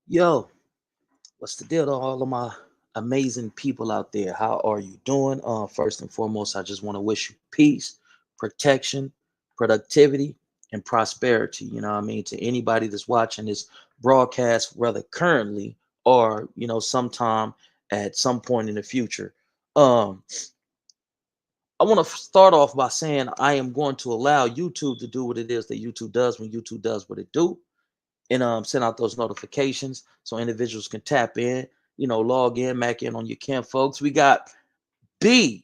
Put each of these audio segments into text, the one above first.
Yo, what's the deal to all of my amazing people out there? How are you doing? First and foremost, I just want to wish you peace, protection, productivity, and prosperity. You know what I mean? To anybody that's watching this broadcast, whether currently or, sometime at some point in the future. Um, I want to start off by saying I am going to allow YouTube to do what it is that YouTube does when YouTube does what it do and send out those notifications so individuals can tap in, log in, back in on your camp, folks. We got B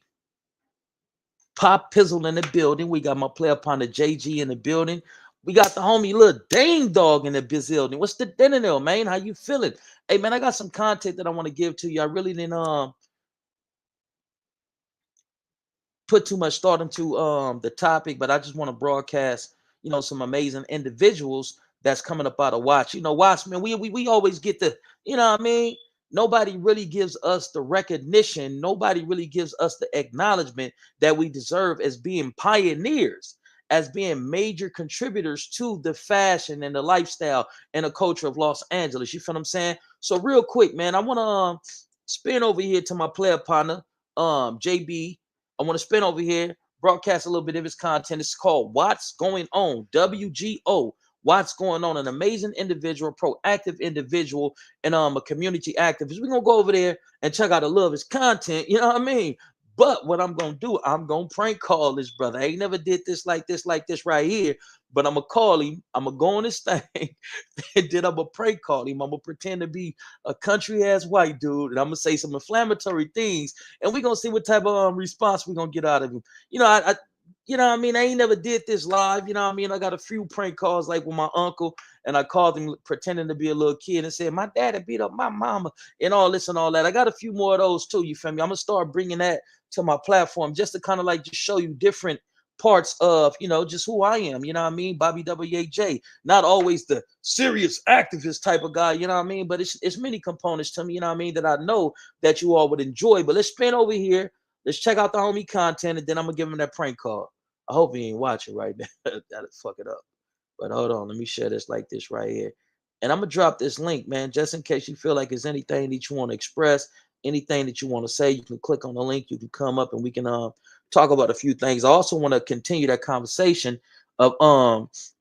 Pop Pizzle in the building. We got my player partner JG in the building. We got the homie little Dang Dog in the building. What's the dinner, man? How you feeling? Hey man, I got some content that I want to give to you. I really didn't put too much thought into the topic, but I just want to broadcast, some amazing individuals that's coming up out of Watch. Watch, man, we always get the, what I mean? Nobody really gives us the recognition, nobody really gives us the acknowledgement that we deserve as being pioneers, as being major contributors to the fashion and the lifestyle and the culture of Los Angeles. You feel what I'm saying? So real quick, man, I want to spin over here to my player partner, JB. I want to spin over here, broadcast a little bit of his content. It's called What's Going On, WGO. What's Going On? An amazing individual, proactive individual, and a community activist. We're gonna go over there and check out a lot of his content. You know what I mean? But what I'm gonna do, I'm gonna prank call this brother. I ain't never did this like this right here. But I'm gonna call him. I'm gonna go on this thing, and then I'm gonna prank call him. I'm gonna pretend to be a country ass white dude, and I'm gonna say some inflammatory things, and we're gonna see what type of response we're gonna get out of him. I mean, I ain't never did this live. You know what I mean? I got a few prank calls like with my uncle, and I called him pretending to be a little kid and said, my daddy beat up my mama and all this and all that. I got a few more of those too, you feel me? I'm gonna start bringing that to my platform just to kind of like just show you different parts of, just who I am, you know what I mean? Bobby WAJ, not always the serious activist type of guy, you know what I mean? But it's many components to me, you know what I mean, that I know that you all would enjoy. But let's spin over here. Let's check out the homie content, and then I'm gonna give him that prank call. I hope he ain't watching right now. That'll fuck it up. But hold on, let me share this like this right here. And I'm gonna drop this link, man, just in case you feel like there's anything that you want to express, anything that you want to say. You can click on the link, you can come up and we can talk about a few things. I also want to continue that conversation of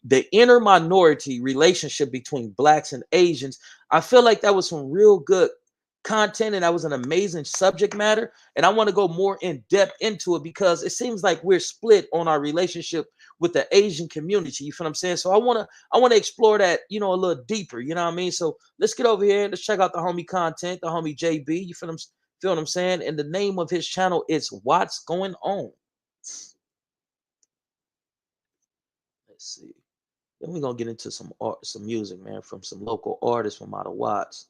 the inner minority relationship between blacks and Asians. I feel like that was some real good content and that was an amazing subject matter, and I want to go more in depth into it because it seems like we're split on our relationship with the Asian community. You feel what I'm saying? So I want to explore that, a little deeper. You know what I mean? So let's get over here. Let's check out the homie content, the homie JB. Feel what I'm saying? And the name of his channel is What's Going On. Let's see. Then we're gonna get into some art, some music, man, from some local artists from out of Watts.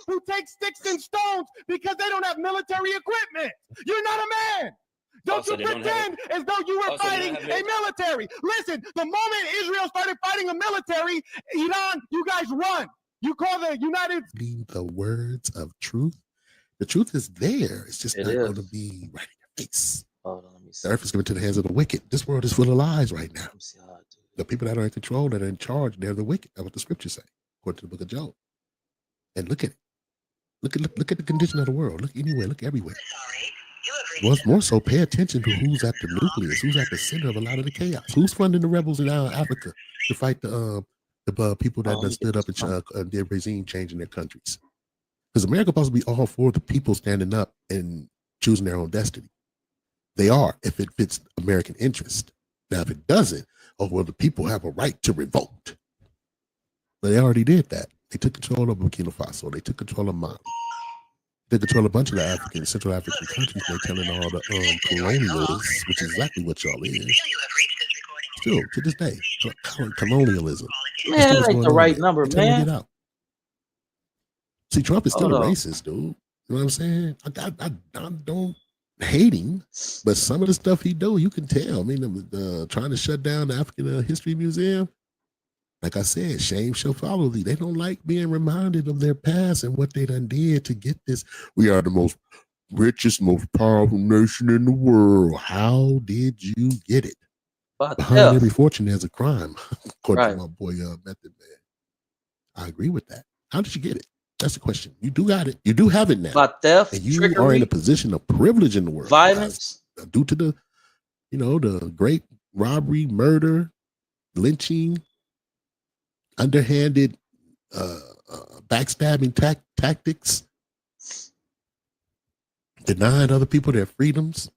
Who take sticks and stones because they don't have military equipment. You're not a man. Don't you pretend as though you were fighting a military. Listen, the moment Israel started fighting a military, Iran, you guys run. You call the United States. The words of truth. The truth is there. It's just not going to be right in your face. Hold on, let me see. The earth is given to the hands of the wicked. This world is full of lies right now. The people that are in control, that are in charge, they're the wicked. That's what the scriptures say, according to the book of Job. And look at it. Look at the condition of the world. Look anywhere. Look everywhere. Well, more so, pay attention to who's at the nucleus, who's at the center of a lot of the chaos. Who's funding the rebels in Africa to fight the people that stood up and did regime change in their countries? Because America supposed to be all for the people standing up and choosing their own destiny. They are, if it fits American interest. Now, if it doesn't, the people have a right to revolt. But they already did that. They took control of Burkina Faso. They took control of Mali. They control a bunch of the Central African countries. They're telling all the colonialists, which is exactly what y'all is. Still, to this day, colonialism. Man, that ain't the right number, man. Get out. See, Trump is still a racist, dude. You know what I'm saying? I don't hate him, but some of the stuff he do, you can tell. I mean, trying to shut down the African History Museum. Like I said, shame shall follow thee. They don't like being reminded of their past and what they done did to get this. We are the most richest, most powerful nation in the world. How did you get it? behind every fortune there's a crime, according to Right. my boy Method Man. I agree with that. How did you get it? That's the question. You do got it. You do have it now. By theft, and you trickery, are in a position of privilege in the world. violence. Due to the, the great robbery, murder, lynching, underhanded backstabbing tactics, denying other people their freedoms.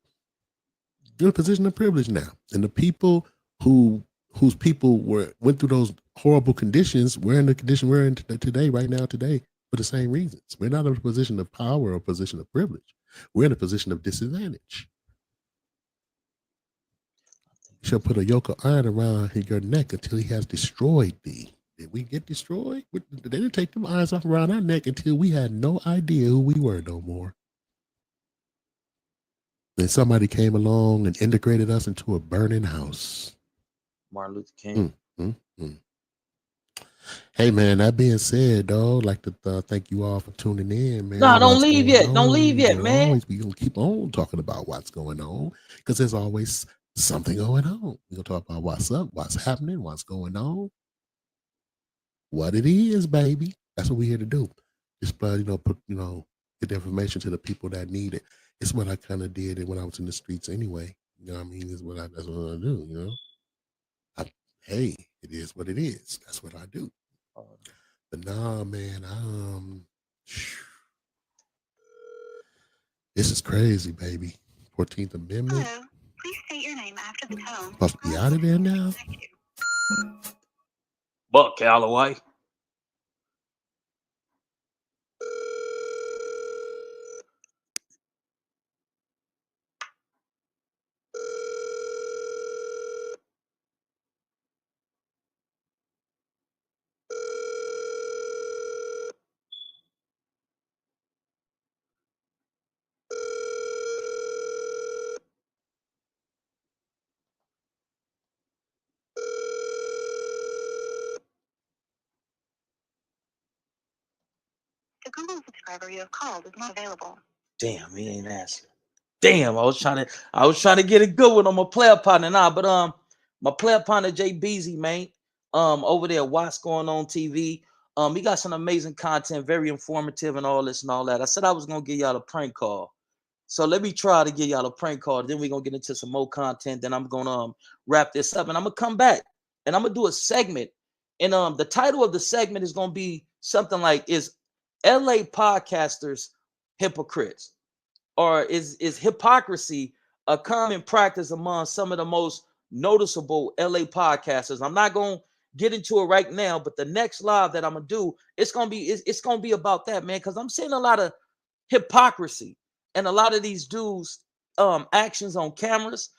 You're in a position of privilege now. And the people whose people went through those horrible conditions, we're in the condition we're in today, right now, today, for the same reasons. We're not in a position of power or a position of privilege. We're in a position of disadvantage. You shall put a yoke of iron around your neck until he has destroyed thee. Did we get destroyed? They didn't take them irons off around our neck until we had no idea who we were no more. Then somebody came along and integrated us into a burning house. Martin Luther King. Hey, man, that being said, dog, I'd like to thank you all for tuning in, man. No, don't leave yet. Don't leave yet, man. We're going to keep on talking about what's going on because there's always something going on. We're going to talk about what's up, what's happening, what's going on, what it is, baby. That's what we're here to do. Just, get the information to the people that need it. It's what I kind of did when I was in the streets anyway. You know what I mean? That's what I do, hey, it is what it is. That's what I do. But nah, man, this is crazy, baby. 14th Amendment. Hello. Please state your name after the tone. Supposed to be out of there now. Buck Calloway. The Google subscriber you have called is not available. Damn, he ain't answering. Damn, I was trying to get a good one on my player partner now, but my player partner Jay Beezy, man, over there, What's Going On TV. He got some amazing content, very informative and all this and all that. I said I was gonna give y'all a prank call. So let me try to give y'all a prank call. Then we're gonna get into some more content. Then I'm gonna wrap this up and I'm gonna come back and I'm gonna do a segment. And the title of the segment is gonna be something like is LA podcasters hypocrites? Or is hypocrisy a common practice among some of the most noticeable LA podcasters? I'm not gonna get into it right now, but the next live that I'm gonna do, it's gonna be about that, man, because I'm seeing a lot of hypocrisy and a lot of these dudes actions on cameras.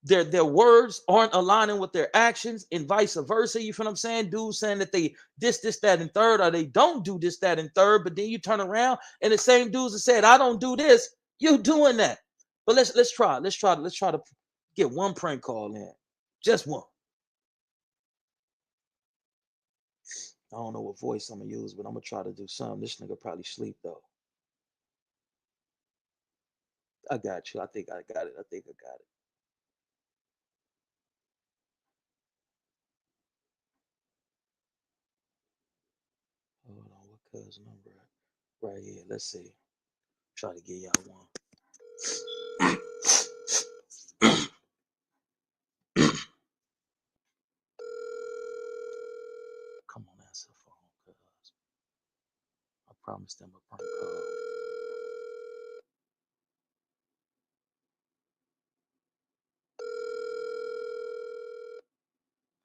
Their words aren't aligning with their actions and vice versa. You feel what I'm saying? Dudes saying that they this, that, and third, or they don't do this, that, and third, but then you turn around and the same dudes that said, I don't do this, you doing that. But let's try to get one prank call in. Just one. I don't know what voice I'm gonna use, but I'm gonna try to do something. This nigga probably sleep though. I got you. I think I got it. Hold on, what cuz number? Right here. Let's see. Try to get y'all one. Come on, answer the phone, cuz I promised them a prank call.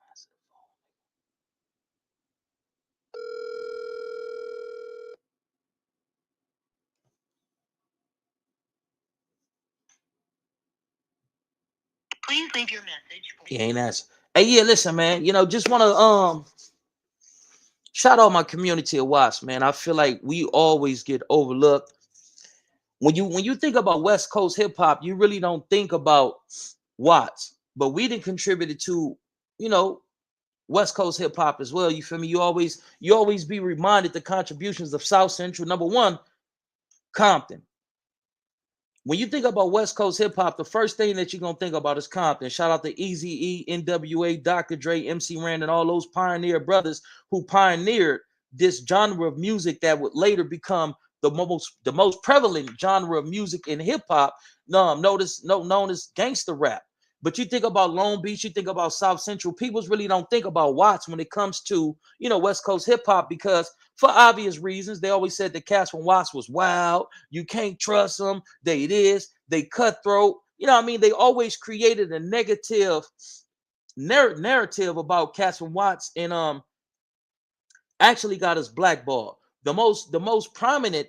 Answer the phone. Please leave your message. He ain't answer. Hey, yeah, listen, man. Just wanna shout out my community of Watts, man. I feel like we always get overlooked. When you think about West Coast hip hop, you really don't think about Watts, but we didn't contributed to, West Coast hip hop as well. You feel me? You always be reminded the contributions of South Central. Number one, Compton. when you think about West Coast hip hop, the first thing that you're gonna think about is Compton. Shout out to Eazy-E, NWA, Dr. Dre, MC Ren, and all those pioneer brothers who pioneered this genre of music that would later become the most prevalent genre of music in hip hop. Known as gangster rap. But you think about Long Beach, you think about South Central. People really don't think about Watts when it comes to West Coast hip hop, because for obvious reasons, they always said the cats from Watts was wild. You can't trust them. They cutthroat. They always created a negative narrative about cats from Watts, and actually got us blackballed. The most prominent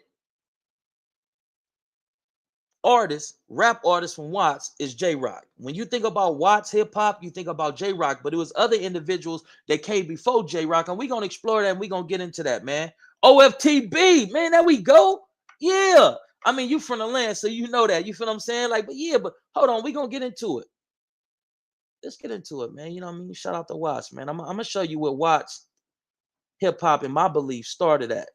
rap artist from Watts is J-Rock. When you think about Watts hip hop, you think about J-Rock, but it was other individuals that came before J-Rock, and we're gonna explore that and we're gonna get into that, man. OFTB, man, there we go. Yeah. You from the land, so you know that. You feel what I'm saying? But hold on, we're gonna get into it. Let's get into it, man. Shout out to Watts, man. I'm gonna show you where Watts hip hop, in my belief, started at.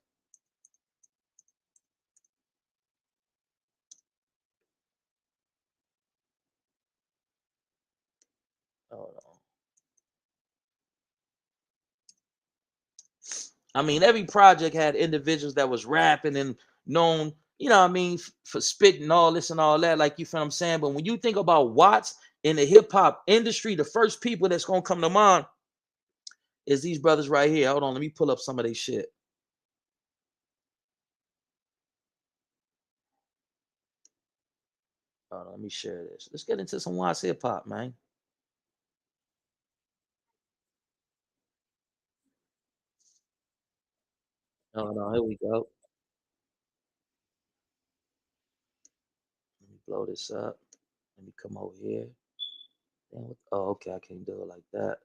Hold on. Every project had individuals that was rapping and known, for spitting all this and all that, like, you feel what I'm saying? But when you think about Watts in the hip hop industry, the first people that's gonna come to mind is these brothers right here. Hold on, let me pull up some of their shit. Hold on, let me share this. Let's get into some Watts hip hop, man. Hold on, here we go. Let me blow this up. Let me come over here. Oh, okay, I can't do it like that.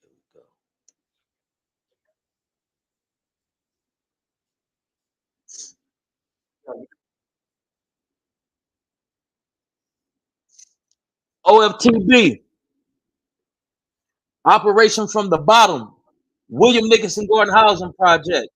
Here we go. OFTB, Operation from the Bottom, William Nicholson Gordon Housing Project.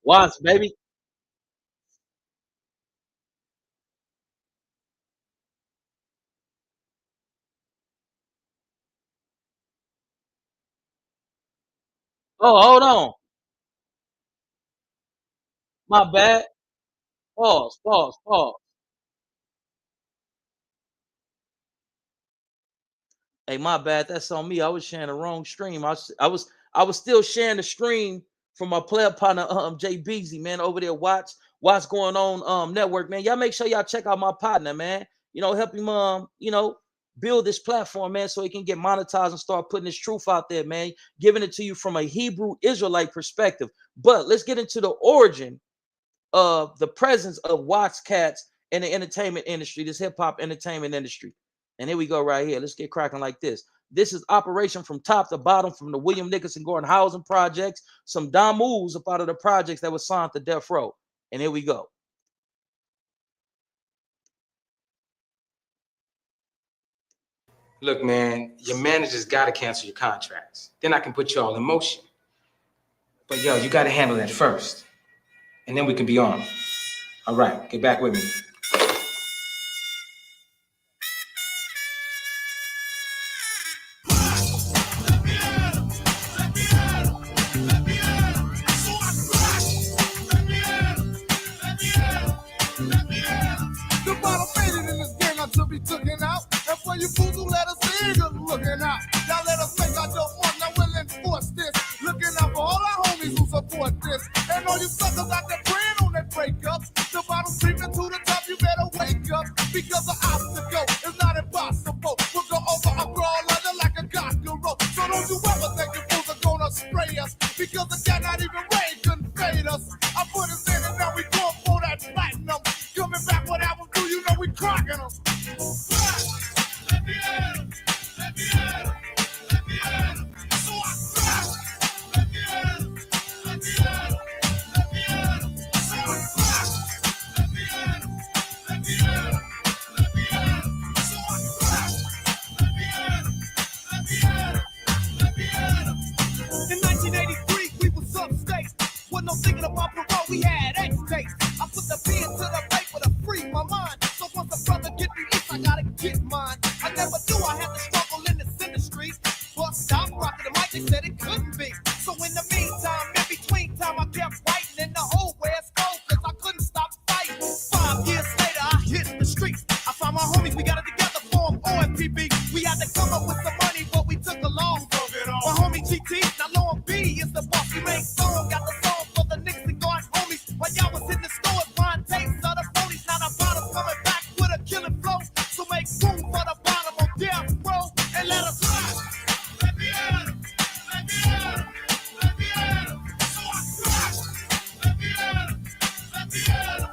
Watts, baby. Oh, hold on. My bad. Pause, pause, pause. Hey, my bad. That's on me. I was sharing the wrong stream. I was still sharing the stream from my player partner, Jay Beezy, man, over there. Watch going on network, man. Y'all make sure y'all check out my partner, man. Help him build this platform, man, so he can get monetized and start putting his truth out there, man. Giving it to you from a Hebrew Israelite perspective. But let's get into the origin of the presence of Watts cats in the entertainment industry, this hip hop entertainment industry. And here we go right here. Let's get cracking like this. This is operation from top to bottom from the William Nicholson Gordon Housing Projects. Some moves up out of the projects that was signed to Death Row. And here we go. Look, man, your manager's got to cancel your contracts. Then I can put you all in motion. But yo, you got to handle that first. And then we can be on. All right, get back with me. You fools who let us in, just looking out. Y'all let us make our dope one, now we'll enforce this. Looking out for all our homies who support this. And all you suckers out there praying on that breakup. The bottom creeping to the top, you better wake up. Because the obstacle is not impossible. We'll go over a brawl under like a cockroach. So don't you ever think you fools are gonna spray us. Because the cat not even rain couldn't fade us. I put us in and now we going for that platinum. Coming back what album do, you know we cracking them. Let me at him. Let me at him. no thinking about parole, we had X dates. I put the pen to the paper to free my mind. So once a brother get released, I gotta get mine. I never knew I had to struggle in this industry. But stop rocking the mic, they said it couldn't be. So in the meantime, in between time, I kept writing in the whole West Coast, cause I couldn't stop fighting. 5 years later, I hit the streets. I found my homies, we got it together, formed OFTB. We had to come up with some money, but we took a long road. My homie GT, now Lone B is the boss. We made song, got the song for the Jinks and Guard homies. While y'all was in the store, buying tapes of the police. Now the bottom coming back with a killing flow. So make room for the bottom on death row and let us ride. Let me at 'em, let me at 'em, let me at 'em. So I crash. Let me at 'em, let me at 'em,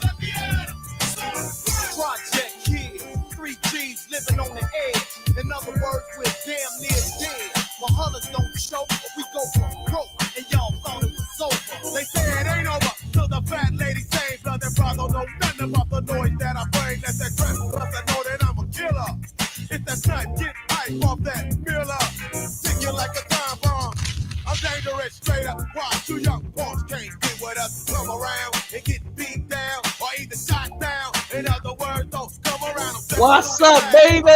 let me at 'em. So I crash. Project kids, 3 G's living on the edge. In other words, we're damn near dead. My hunters don't show, but we go for broke, and y'all thought it was over. They say it ain't over till the fat lady say, brother, know nothing about the noise that I bring. That's that crap, plus I know that I'm a killer. It's that nut, get hype off that Miller. Stick you like a time bomb. I'm dangerous, straight up. Why 2 young punks can't get with us? Come around and get beat down, or either shot down. In other words, don't come around. What's up, baby?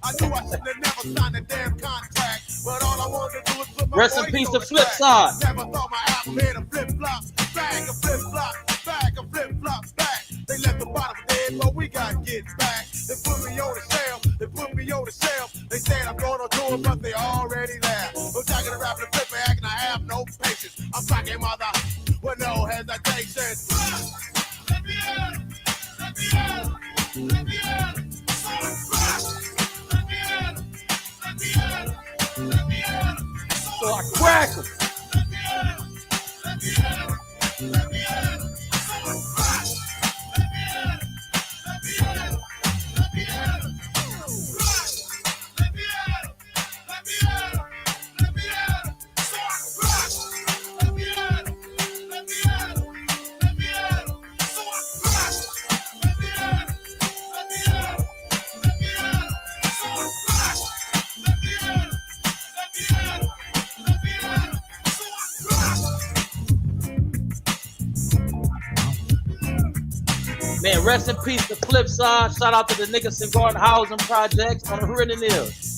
I knew I should have never signed a damn contract, but all I wanted to do was put my rest in peace to Flip Side. Never thought my album had a flip flop, bag of flip flop, bag of flip flop back. They left the bottom dead, but we gotta get back. They put me on the shelf, they put me on the shelf. They said I'm gonna do it, but they already left. I'm talking rap and flip back, and I have no patience. I'm talking mother with no hesitation. Let me at 'em, let me at 'em, let me at 'em. So I crash. Let me at 'em, let me at 'em, let me at 'em. So I crack 'em. Let me at 'em, let me at 'em, let me at 'em. So I crash. Let me at 'em, let me at 'em, let me at 'em. Crash. Let me at 'em, let me at 'em, let me at 'em. So I crash. Let me at 'em, let me at 'em, let me at 'em. So I crash. Let me at 'em, let me at 'em, let me at 'em. So I crash. Let me at 'em, let me at 'em, let me at 'em. So I crash. Man, rest in peace to Flip Side. Shout out to the Jinks and Guard housing projects on the Written Hills.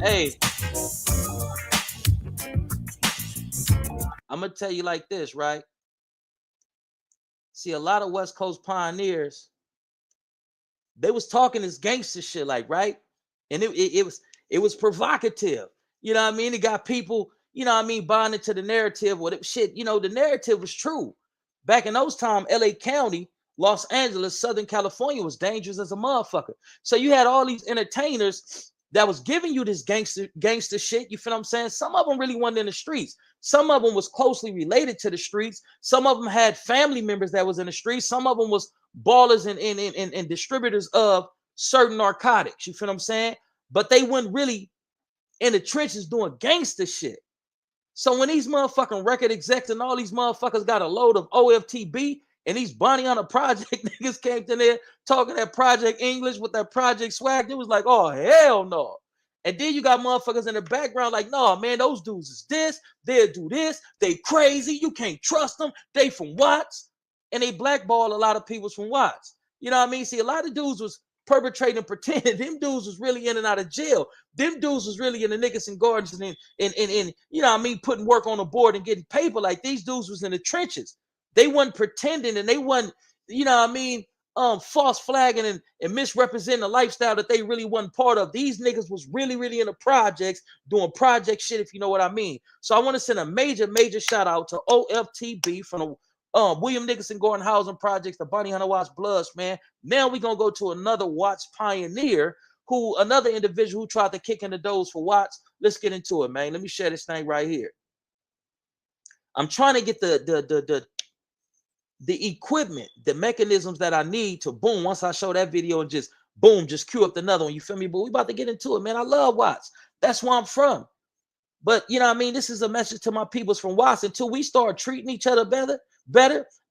Hey, I'm gonna tell you like this, right? See, a lot of West Coast pioneers, they was talking this gangster shit, like, right? And it was provocative. You know what I mean? It got people, you know what I mean, buying into the narrative. What it shit, you know, the narrative was true. Back in those times, LA County, Los Angeles, Southern California was dangerous as a motherfucker. So you had all these entertainers that was giving you this gangster shit. You feel what I'm saying? Some of them really wasn't in the streets. Some of them was closely related to the streets. Some of them had family members that was in the streets. Some of them was ballers and distributors of certain narcotics. You feel what I'm saying? But they weren't really in the trenches doing gangster shit. So when these motherfucking record execs and all these motherfuckers got a load of OFTB and these Bonnie on a project niggas came in there talking that Project English with that Project swag, it was like, oh, hell no. And then you got motherfuckers in the background like, no, man, those dudes is this, they'll do this, they crazy, you can't trust them, they from Watts. And they blackball a lot of people from Watts. You know what I mean? See, a lot of dudes was perpetrating and pretending. Them dudes was really in and out of jail. Them dudes was really in the Jinks and Gardens and you know what I mean, putting work on the board and getting paper. Like these dudes was in the trenches. They wasn't pretending and they wasn't, you know what I mean, false flagging and misrepresenting the lifestyle that they really wasn't part of. These niggas was really, really in the projects doing project shit, if you know what I mean. So I want to send a major, major shout out to OFTB from the William Jinks and Gordon Housing Projects, the Bonnie Hunter Watts Bloods, man. Now we're going to go to another Watts pioneer, another individual who tried to kick in the doors for Watts. Let's get into it, man. Let me share this thing right here. I'm trying to get the equipment, the mechanisms that I need to boom. Once I show that video and just boom, just cue up another one. You feel me? But we about to get into it, man. I love Watts. That's where I'm from. But you know what I mean? This is a message to my peoples from Watts. Until we start treating each other better,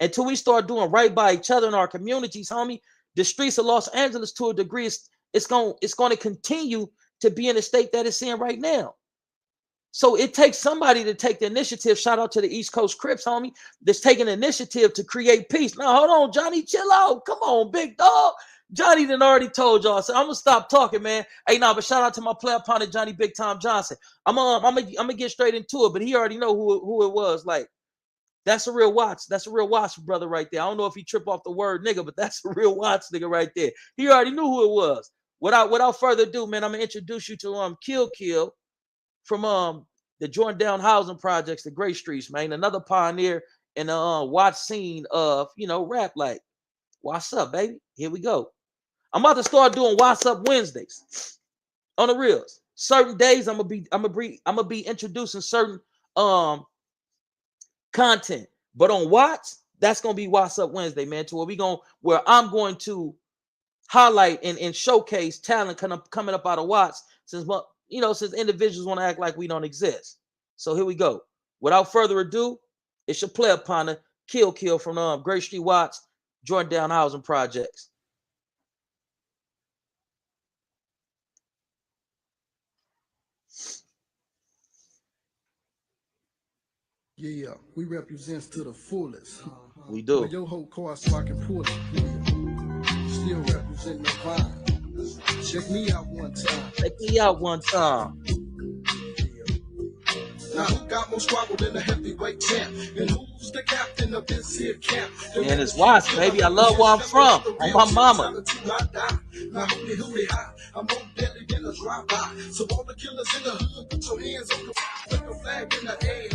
until we start doing right by each other in our communities, homie, the streets of Los Angeles, to a degree, it's going to continue to be in the state that it's in right now. So it takes somebody to take the initiative. Shout out to the East Coast Crips, homie, that's taking initiative to create peace. Now, hold on, Johnny, chill out. Come on, big dog. Johnny done already told y'all. So I'm gonna stop talking, man. Hey, nah, but shout out to my player opponent, Johnny Big Time Johnson. I'm gonna get straight into it, but he already know who it was. Like, that's a real Watts. That's a real Watts brother right there. I don't know if he trip off the word nigga, but that's a real Watts nigga right there. He already knew who it was. Without further ado, man, I'm gonna introduce you to Kill from the Jordan Down Housing Projects, the Gray Streets, man. Another pioneer in the Watts scene of rap. Like, what's up, baby? Here we go. I'm about to start doing What's Up Wednesdays on the reels. Certain days I'm gonna be introducing certain content, but on Watts, that's gonna be What's Up Wednesday, man. To where I'm going to highlight and showcase talent coming up out of Watts, since individuals want to act like we don't exist. So here we go. Without further ado, it's your player partner, Kill from Great Street Watts, Jordan Down Housing Projects. Yeah, we represents to the fullest. We do. Your whole car so I can pull it. Still representing the vibe. Check me out one time. Check me out one time. Now who got more squabble than the heavyweight champ? And who's the captain of this here camp? And it's Watts, baby. I love where I'm from. On my mama. Now hooty high. I'm more deadly than a drive-by. So all the killers in the hood, put your hands on the flag in the air.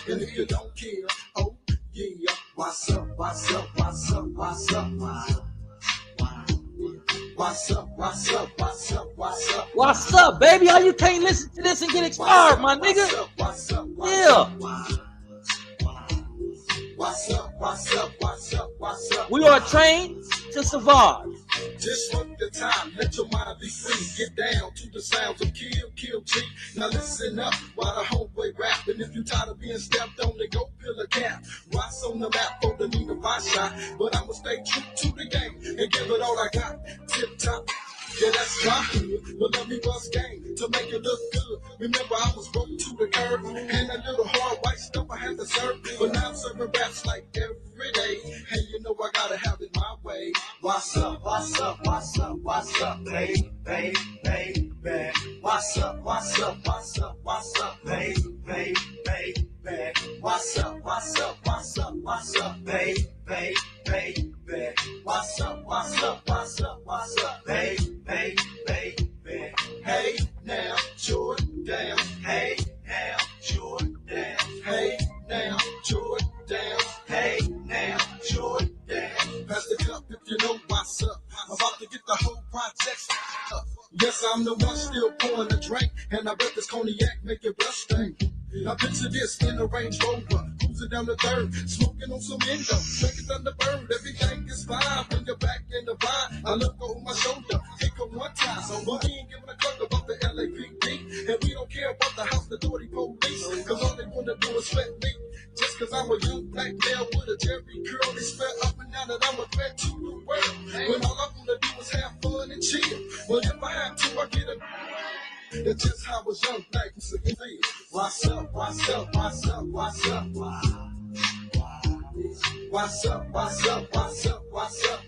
And if you don't care, oh yeah. What's up, what's up, what's up, what's up, what's up? What's up, what's up, what's up, what's up? What's up, baby? How you can't listen to this and get expired, my nigga? What's up, yeah. What's up, what's up, what's up, what's up? We are trained to survive. Just work the time, let your mind be free. Get down to the sounds of Kill G. Now listen up while the homeboy rap. And if you tired of being stepped on, then go pill a cap. Rise on the map for the need of my shot. But I'ma stay true to the game and give it all I got. Tip top. Yeah, that's my hood, but let me bust game to make it look good. Remember, I was broke to the curb, and a little hard white stuff I had to serve. But now I'm serving raps like every day. Hey, you know I gotta have it my way. What's up, what's up, what's up, what's up, baby, baby, baby. What's up, what's up, what's up, what's up, baby, baby, baby. What's up, what's up, what's up, what's up, baby, baby, baby. What's up, what's up, what's up, what's up, baby, baby, baby. Hey, now, Jordan down. Hey, now, Jordan down. Hey, now, Jordan down. Hey, now, Jordan down. Pass the cup if you know what's up. I'm about to get the whole project up. Yes, I'm the one still pouring a drink, and I bet this cognac make your breath stink. Now picture this in a Range Rover, cruising down the third, smoking on some Indo, drinking Thunderbird. Everything is fine when you're back in the vine. I look over my shoulder, kick her one time. So we ain't giving a fuck about the LAPD, and we don't care about the House Authority police, cause all they wanna do is sweat me. Just cause I'm a young black male with a Jerry curl, they swear up and down that I'm a threat to the world. When all I wanna do is have fun and chill. Well, if I have to, I get a. That's just how I was young black used to feel. What's up, what's up, what's up, what's up? What's up, what's up, what's up, what's up?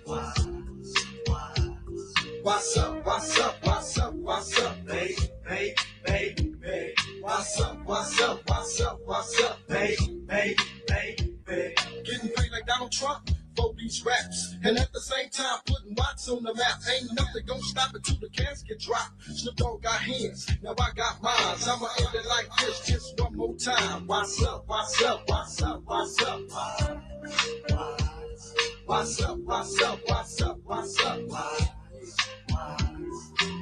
What's up, what's up, what's up, what's up, baby, baby, baby, baby. What's up, what's up, what's up, what's up, baby, baby, baby, baby. Getting paid like Donald Trump for these raps, and at the same time putting Watts on the map. Ain't nothing gonna stop it till the casket drop. Snoop Dogg got hands, now I got mine. I'ma end it like this just one more time. What's up, what's up, what's up, what's up? What's up, what's up, what's up, what's up?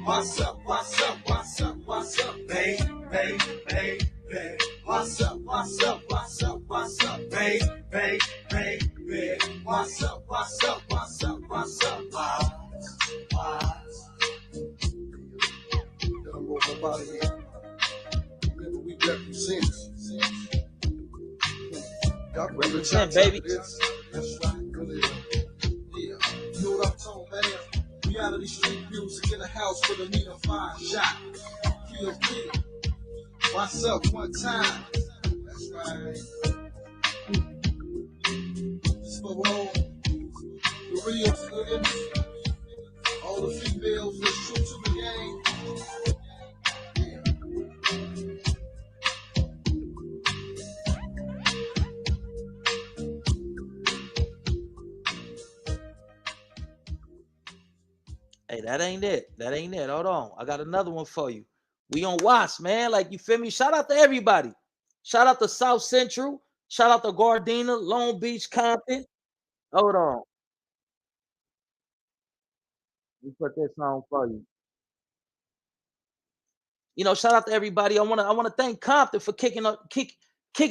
What's up, what's up, what's up, what's up, baby, baby, baby, baby. What's up, what's up, what's up, what's up, baby, baby, baby. What's up, what's up, what's up, what's up? Remember we represent. Represent, baby. That's right. Yeah. You know what I'm talking about? Reality street music in the house for the need of fine shot. Kill. myself one time. That's right. This for all the real niggas, all the females that's true to the game. Hey, that ain't it. That ain't it. Hold on. I got another one for you. We on Watts, man. Like, you feel me? Shout out to everybody. Shout out to South Central. Shout out to Gardena, Long Beach, Compton. Hold on. Let me put this on for you. You know, shout out to everybody. I wanna thank Compton for kicking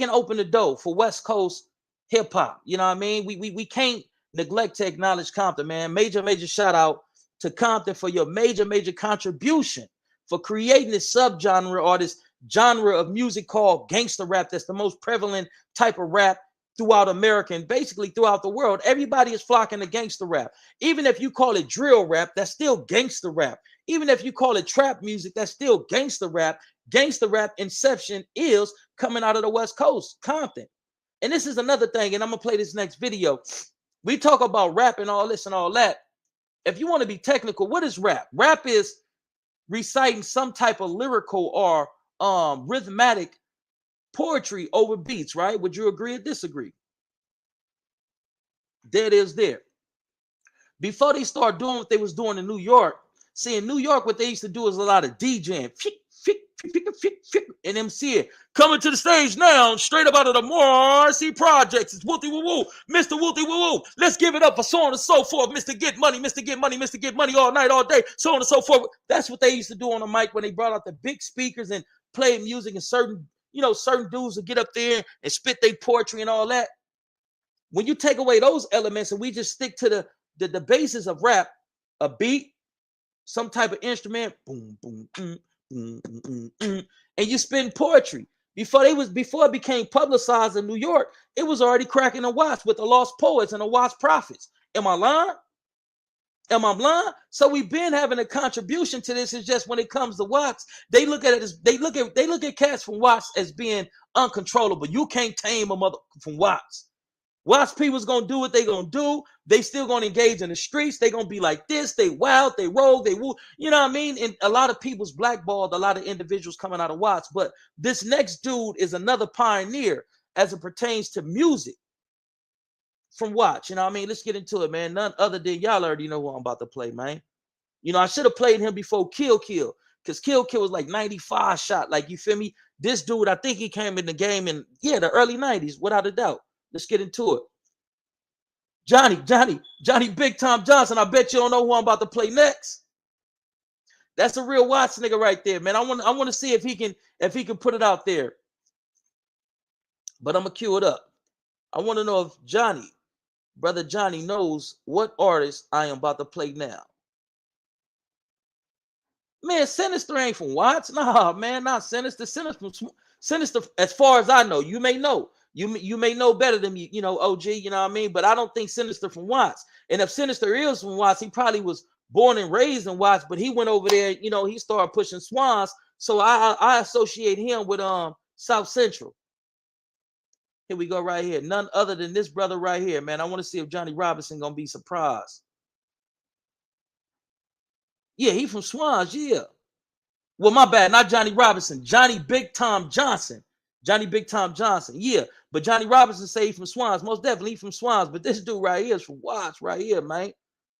open the door for West Coast hip hop. You know what I mean? We can't neglect to acknowledge Compton, man. Major shout out to Compton for your major contribution for creating this subgenre or this genre of music called gangster rap. That's the most prevalent type of rap throughout America and basically throughout the world. Everybody is flocking to gangster rap. Even if you call it drill rap, that's still gangster rap. Even if you call it trap music, that's still gangster rap. Gangster rap inception is coming out of the West Coast, Compton. And this is another thing, and I'm going to play this next video. We talk about rap and all this and all that. If you want to be technical, what is rap? Rap is reciting some type of lyrical or rhythmic poetry over beats, right? Would you agree or disagree? There it is there. Before they start doing what they was doing in New York, see, in New York, what they used to do is a lot of DJing. And MC coming to the stage now, straight up out of the Morrissey Projects. It's Wooty Woo Woo, Mr. Wooty Woo Woo. Let's give it up for so on and so forth. Mr. Get Money, Mr. Get Money, Mr. Get Money all night, all day, so on and so forth. That's what they used to do on the mic when they brought out the big speakers and played music, and certain dudes would get up there and spit their poetry and all that. When you take away those elements and we just stick to the basis of rap, a beat, some type of instrument, boom, boom, and you spin poetry. Before it became publicized in New York, it was already cracking the Watts with the Lost Poets and the Watts Prophets. Am I lying? Am I blind? So we've been having a contribution to this. It's just when it comes to Watts, they look at it as they look at cats from Watts as being uncontrollable. You can't tame a mother from Watts. Watts people's gonna do what they gonna do. They still gonna engage in the streets. They gonna be like this. They wild. They rogue. They woo. You know what I mean? And a lot of people's blackballed a lot of individuals coming out of Watts. But this next dude is another pioneer as it pertains to music from Watts. You know what I mean? Let's get into it, man. None other than y'all already know who I'm about to play, man. You know, I should have played him before Keo, because Keo was like 95 shot. Like, you feel me? This dude, I think he came in the game in the early 90s, without a doubt. Let's get into it. Johnny Big Tom Johnson. I bet you don't know who I'm about to play next. That's a real Watts nigga right there, man. I want to see if he can put it out there. But I'm gonna cue it up. I want to know if Brother Johnny knows what artist I am about to play now. Man, Sinister ain't from Watts. Nah, man, not Sinister. Sinister, as far as I know, you may know. You may know better than me, OG, you know what I mean? But I don't think Sinister from Watts. And if Sinister is from Watts, he probably was born and raised in Watts, but he went over there, he started pushing Swans. So I associate him with South Central. Here we go right here. None other than this brother right here, man. I want to see if Johnny Robinson gonna be surprised. Yeah, he from Swans, yeah. Well, my bad, not Johnny Robinson. Johnny Big Tom Johnson. Johnny Big Tom Johnson, yeah. But Johnny Robinson say he from Swans. Most definitely he from Swans. But this dude right here is from Watts right here, man.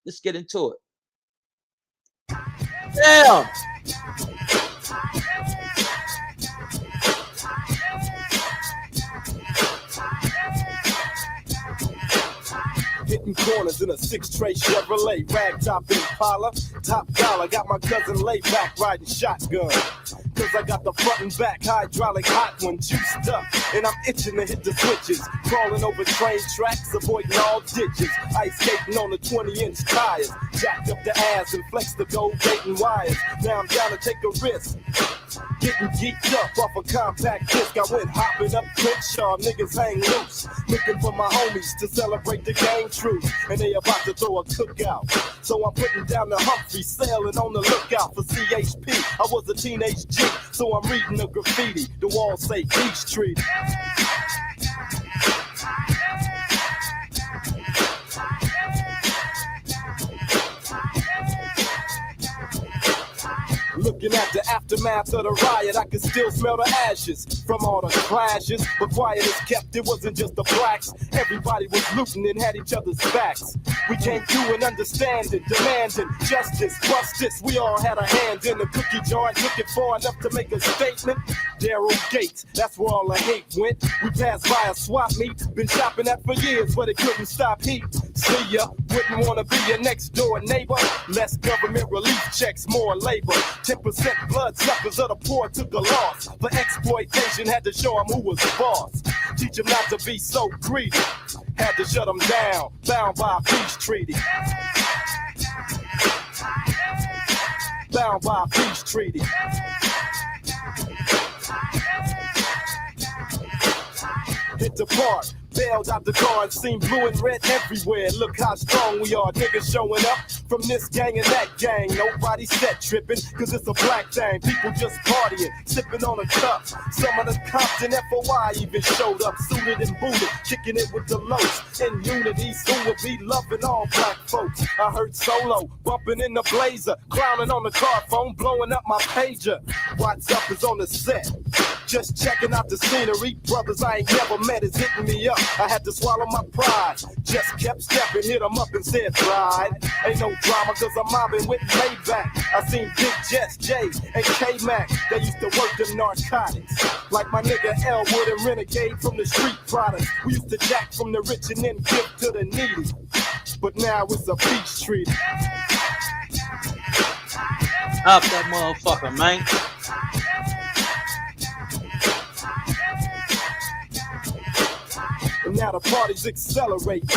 Let's get into it. Damn. Hitting corners in a 6-tray Chevrolet, ragtop Impala, top collar. Got my cousin laid back riding shotgun. Cause I got the front and back hydraulic hot one juiced up, and I'm itching to hit the switches. Crawling over train tracks, avoiding all ditches. Ice skating on the 20-inch tires. Jacked up the ass and flex the gold gating wires. Now I'm down to take a risk. Getting geeked up off a compact disc. I went hopping up Crenshaw, niggas hang loose. Looking for my homies to celebrate the game truth. And they about to throw a cookout. So I'm putting down the Humphrey, sailing on the lookout for CHP. I was a teenage G, so I'm reading the graffiti. The walls say Peachtree. Looking at the aftermath of the riot, I could still smell the ashes from all the clashes. But quiet as kept, it wasn't just the blacks. Everybody was looting and had each other's backs. We came through and understanding, demanding justice, justice. We all had a hand in the cookie jar and took it far enough to make a statement. Daryl Gates, that's where all the hate went. We passed by a swap meet, been shopping at for years, but it couldn't stop heat. See ya, wouldn't wanna be your next door neighbor. Less government relief checks, more labor. 10% blood suckers of the poor took a loss. For exploitation, had to show them who was boss. Teach them not to be so greedy. Had to shut them down, bound by a peace treaty. Bound by a peace treaty. Hit the park, bailed out the car and seen blue and red everywhere. Look how strong we are, niggas showing up from this gang and that gang. Nobody set tripping, cause it's a black thing. People just partying, sipping on a cup. Some of the Compton FOI even showed up, suited and booted, kicking it with the lows. In unity, soon will be loving all black folks. I heard Solo bumping in the Blazer, clowning on the car phone, blowing up my pager. What's up is on the set. Just checking out the scenery. Brothers I ain't never met is hitting me up. I had to swallow my pride. Just kept stepping, hit them up and said, ride. Ain't no drama cause I'm mobbing with Maybach. I seen Big Jess, Jay, and K-Mac. They used to work them narcotics. Like my nigga Elwood and Renegade from the street products. We used to jack from the rich and then give to the needy. But now it's a peace treaty. Up that motherfucker, man. And now the party's accelerating.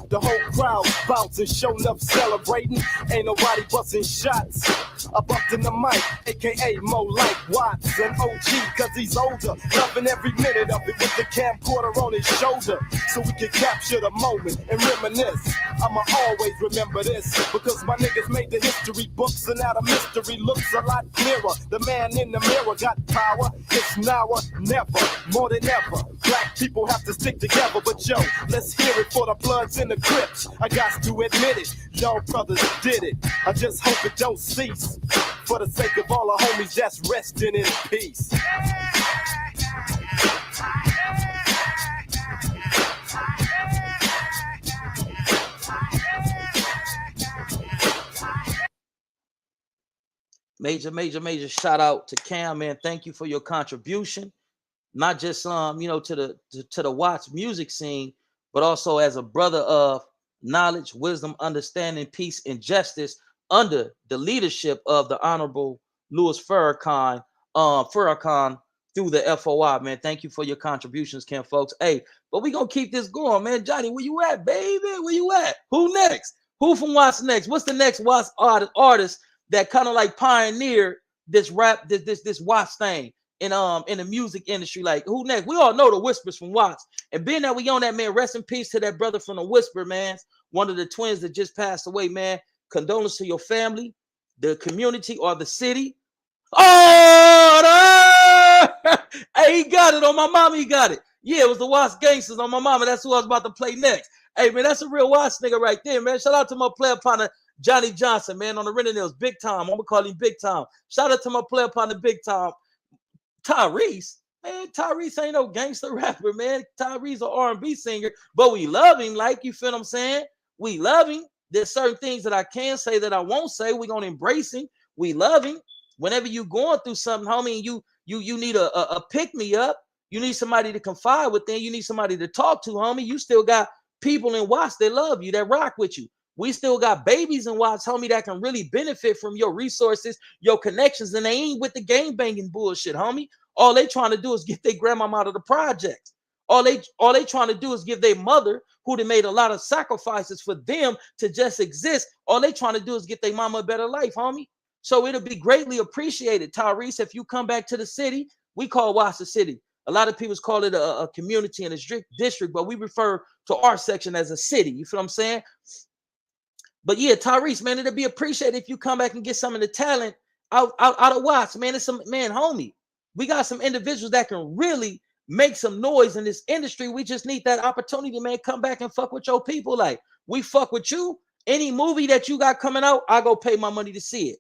The whole crowd's bouncing, showing up, celebrating. Ain't nobody busting shots. Up in the mic, aka Mo like Watts, an OG, cause he's older. Loving every minute of it with the camcorder on his shoulder. So we can capture the moment and reminisce. I'ma always remember this, because my niggas made the history books, and now the mystery looks a lot clearer. The man in the mirror got power, it's now or never, more than ever. Black people have to stick together, but yo, let's hear it for the Bloods and the Crips. I got to admit it, y'all brothers did it. I just hope it don't cease, for the sake of all the homies that's resting in peace. Major shout out to Cam, man. Thank you for your contribution. Not just to the Watts music scene, but also as a brother of knowledge, wisdom, understanding, peace, and justice under the leadership of the Honorable Louis Farrakhan through the FOI, man. Thank you for your contributions, Cam, folks. Hey, but we gonna keep this going, man. Johnny, where you at, baby? Where you at? Who next? Who from Watts next? What's the next Watts artist that kind of like pioneered this rap, this Watts thing in the music industry? Like, who next? We all know the Whispers from Watts, and being that we on that, man, rest in peace to that brother from the Whisper, man. One of the twins that just passed away, man. Condolences to your family, the community, or the city. Oh, hey, he got it on my mama. He got it. Yeah, it was the Watts Gangstas on my mama. That's who I was about to play next. Hey, man, that's a real Watts nigga right there, man. Shout out to my player partner Johnny Johnson, man, on the Renegades, big time. I'm gonna call him Big Time. Shout out to my player partner Big Time, Tyrese. Man, Tyrese ain't no gangster rapper, man. Tyrese an R&B singer, but we love him. Like, you feel what I'm saying? We love him. There's certain things that I can say that I won't say. We're gonna embrace him. We love him. Whenever you going through something, homie, and you need a pick me up, you need somebody to confide with, then you need somebody to talk to, homie. You still got people in Watts that love you, that rock with you. We still got babies in Watts, homie, that can really benefit from your resources, your connections, and they ain't with the gang banging bullshit, homie. All they trying to do is get their grandmama out of the projects. All they trying to do is give their mother, who they made a lot of sacrifices for them to just exist. All they trying to do is get their mama a better life, homie. So it'll be greatly appreciated, Tyrese, if you come back to the city. We call Watts the city. A lot of people call it a community and a district, but we refer to our section as a city. You feel what I'm saying? But yeah, Tyrese, man, it'll be appreciated if you come back and get some of the talent out of Watts, man. It's some, man, homie. We got some individuals that can really make some noise in this industry. We just need that opportunity, man. Come back and fuck with your people. Like, we fuck with you. Any movie that you got coming out, I go pay my money to see it.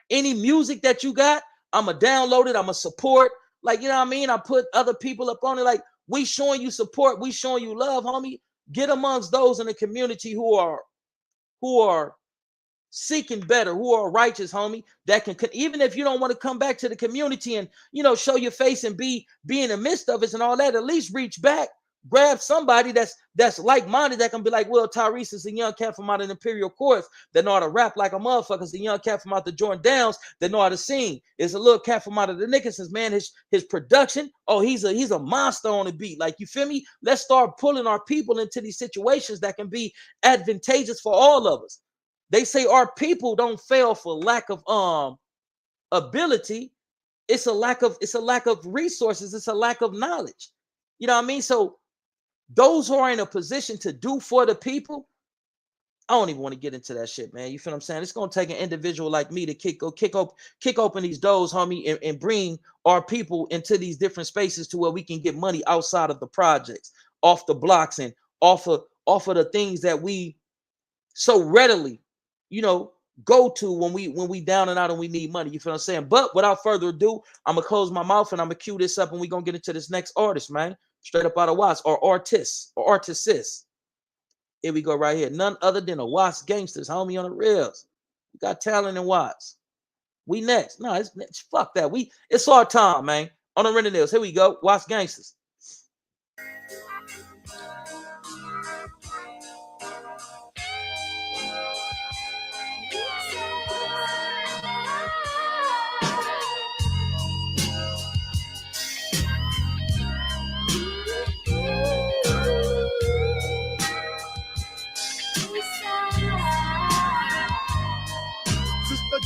Any music that you got, I'ma download it. I'ma support. Like, you know what I mean? I put other people up on it. Like, we showing you support. We showing you love, homie. Get amongst those in the community who are seeking better, who are righteous, homie, that can even if you don't want to come back to the community and, you know, show your face and be in the midst of us and all that, at least reach back, grab somebody that's like-minded, that can be like, well, Tyrese is a young cat from out of the Imperial Courts that know how to rap like a motherfucker. It's a young cat from out the Jordan Downs that know how to sing. It's a little cat from out of the Nickersons, man. His production, oh, he's a monster on the beat. Like, you feel me? Let's start pulling our people into these situations that can be advantageous for all of us. They say our people don't fail for lack of ability. It's a lack of resources. It's a lack of knowledge. You know what I mean? So those who are in a position to do for the people, I don't even want to get into that shit, man. You feel what I'm saying? It's gonna take an individual like me to kick open these doors, homie, and bring our people into these different spaces to where we can get money outside of the projects, off the blocks, and off of the things that we so readily, you know, go to when we down and out and we need money. You feel what I'm saying? But without further ado, I'm gonna close my mouth and I'm gonna cue this up, and we're gonna get into this next artist, man. Straight up out of Watts, or artist, or artistess. Here we go right here. None other than a Watts Gangstas, homie, on the reels. We got talent in Watts. We next. No, it's fuck that. It's our time, man. On the Renegades. Here we go. Watts Gangstas.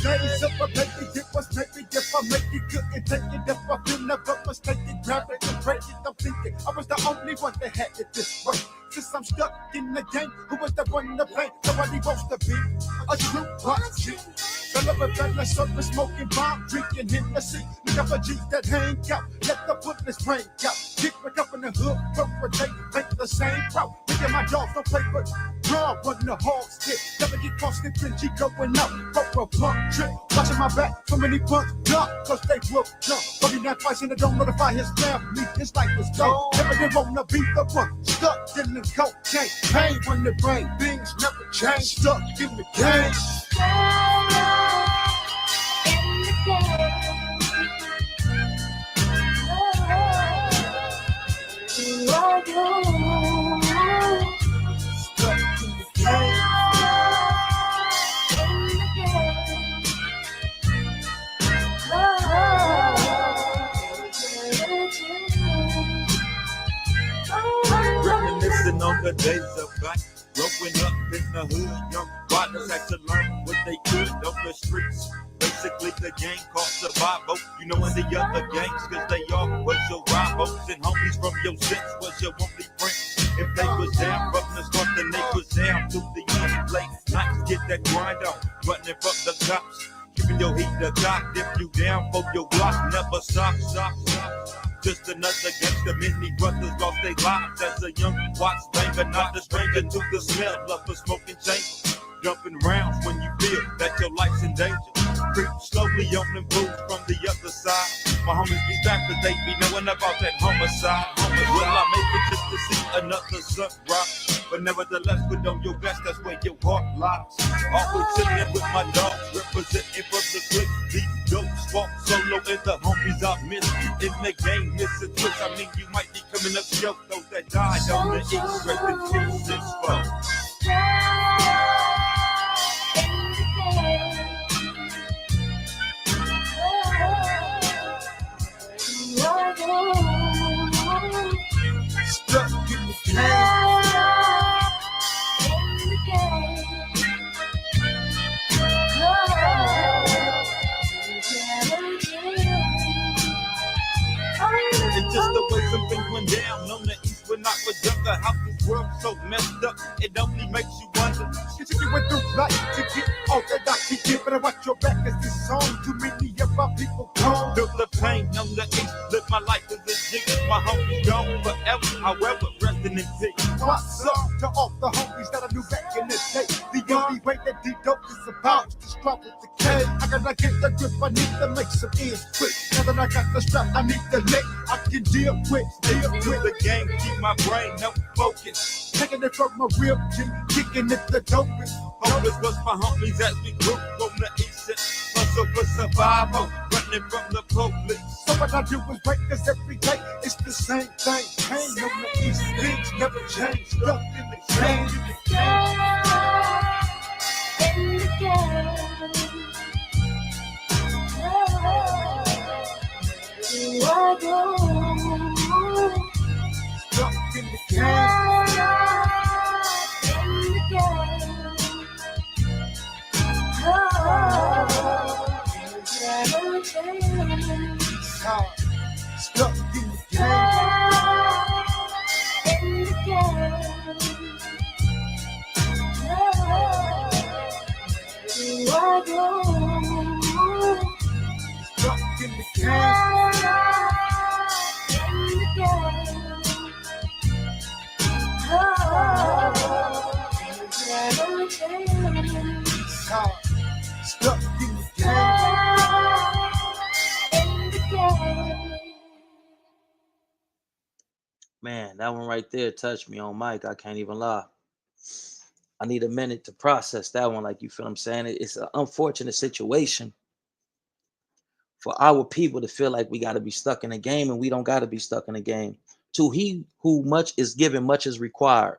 Days of a baby, it was maybe if I make it, couldn't take it if I feel never mistaken. Grab it and break it. I'm thinking I was the only one that had it this way. Since I'm stuck in the game, who was the one to play? Nobody wants to be a true watch. Fella, surface smoking bomb, drinking Hennessy. Look up a G that hang out, let the bullets ring out. Kick back up in the hood, for a day, make the same route. Look at my dogs, don't play but draw, run the hard stick. Never get caught slipping, G going out for a pump trip. Watching my back, so many punks dump, cause they will jump. But he not twice and they don't notify his family. His life is gone. Never did wanna be the one stuck in the cocaine. Pain when the brain, things never change. Stuck in the game. Reminiscing on the days of back, growing up in the hood, young brothers had to learn what they could on the streets. Basically, the gang called survival. You know, in the other gangs, cause they all was your rivals, and homies from your sets was your only friends. If they was down from the start, then they was down to the end. Late nights, get that grind on, running from the cops. Keeping your heat the top, if you down for your block, never stop. Just another gangster, many brothers lost their lives as a young Watts banger, not a stranger to the smell of a smoking chamber. Jumping rounds when you feel that your life's in danger. Creep slowly on them boots from the other side. My homies be back, but they be knowing about that homicide. Will I make it just to see another sunrise? But nevertheless, put on your best, that's where your heart lies. Always chillin' with my dogs, representing for the clique. These dogs walk solo and the homies I miss. In the game, missing twist. I mean, you might be coming up short, those that died on the east, rest in peace, 6-4. Stuck in the game. when I was younger. How this world so messed up, it only makes you wonder. Shit, you went through life to get all that I can give. Better watch your back as this song. Too many of my people gone. Feel the pain on the east. Live my life as a jig. My homies gone forever. However, resting in peace. What's up to all the homies that I knew back in the day? The only way that D-Dope is about is to strap with the K. I gotta get the grip, I need to make some ends quick. Now that I got the strap, I need the lick I can deal with. The game keep my brain no focus. Taking it from a real G, kicking it the dopest. Hopeless was my homies as we grew from the east. Hustle for survival, running from the police. So what I do is break this every day. It's the same thing. Pain on the east, things never change. Stuck in the game. In the game. I go. Stuck in the game. In the game. Never change. Stuck in the game. In the game. I go. Stuck in the game. In the game. Never change. Stuck in the game. In the game. Man, that one right there touched me on mic. I can't even lie. I need a minute to process that one. Like, you feel what I'm saying? It's an unfortunate situation for our people to feel like we got to be stuck in a game, and we don't got to be stuck in a game. To he who much is given, much is required.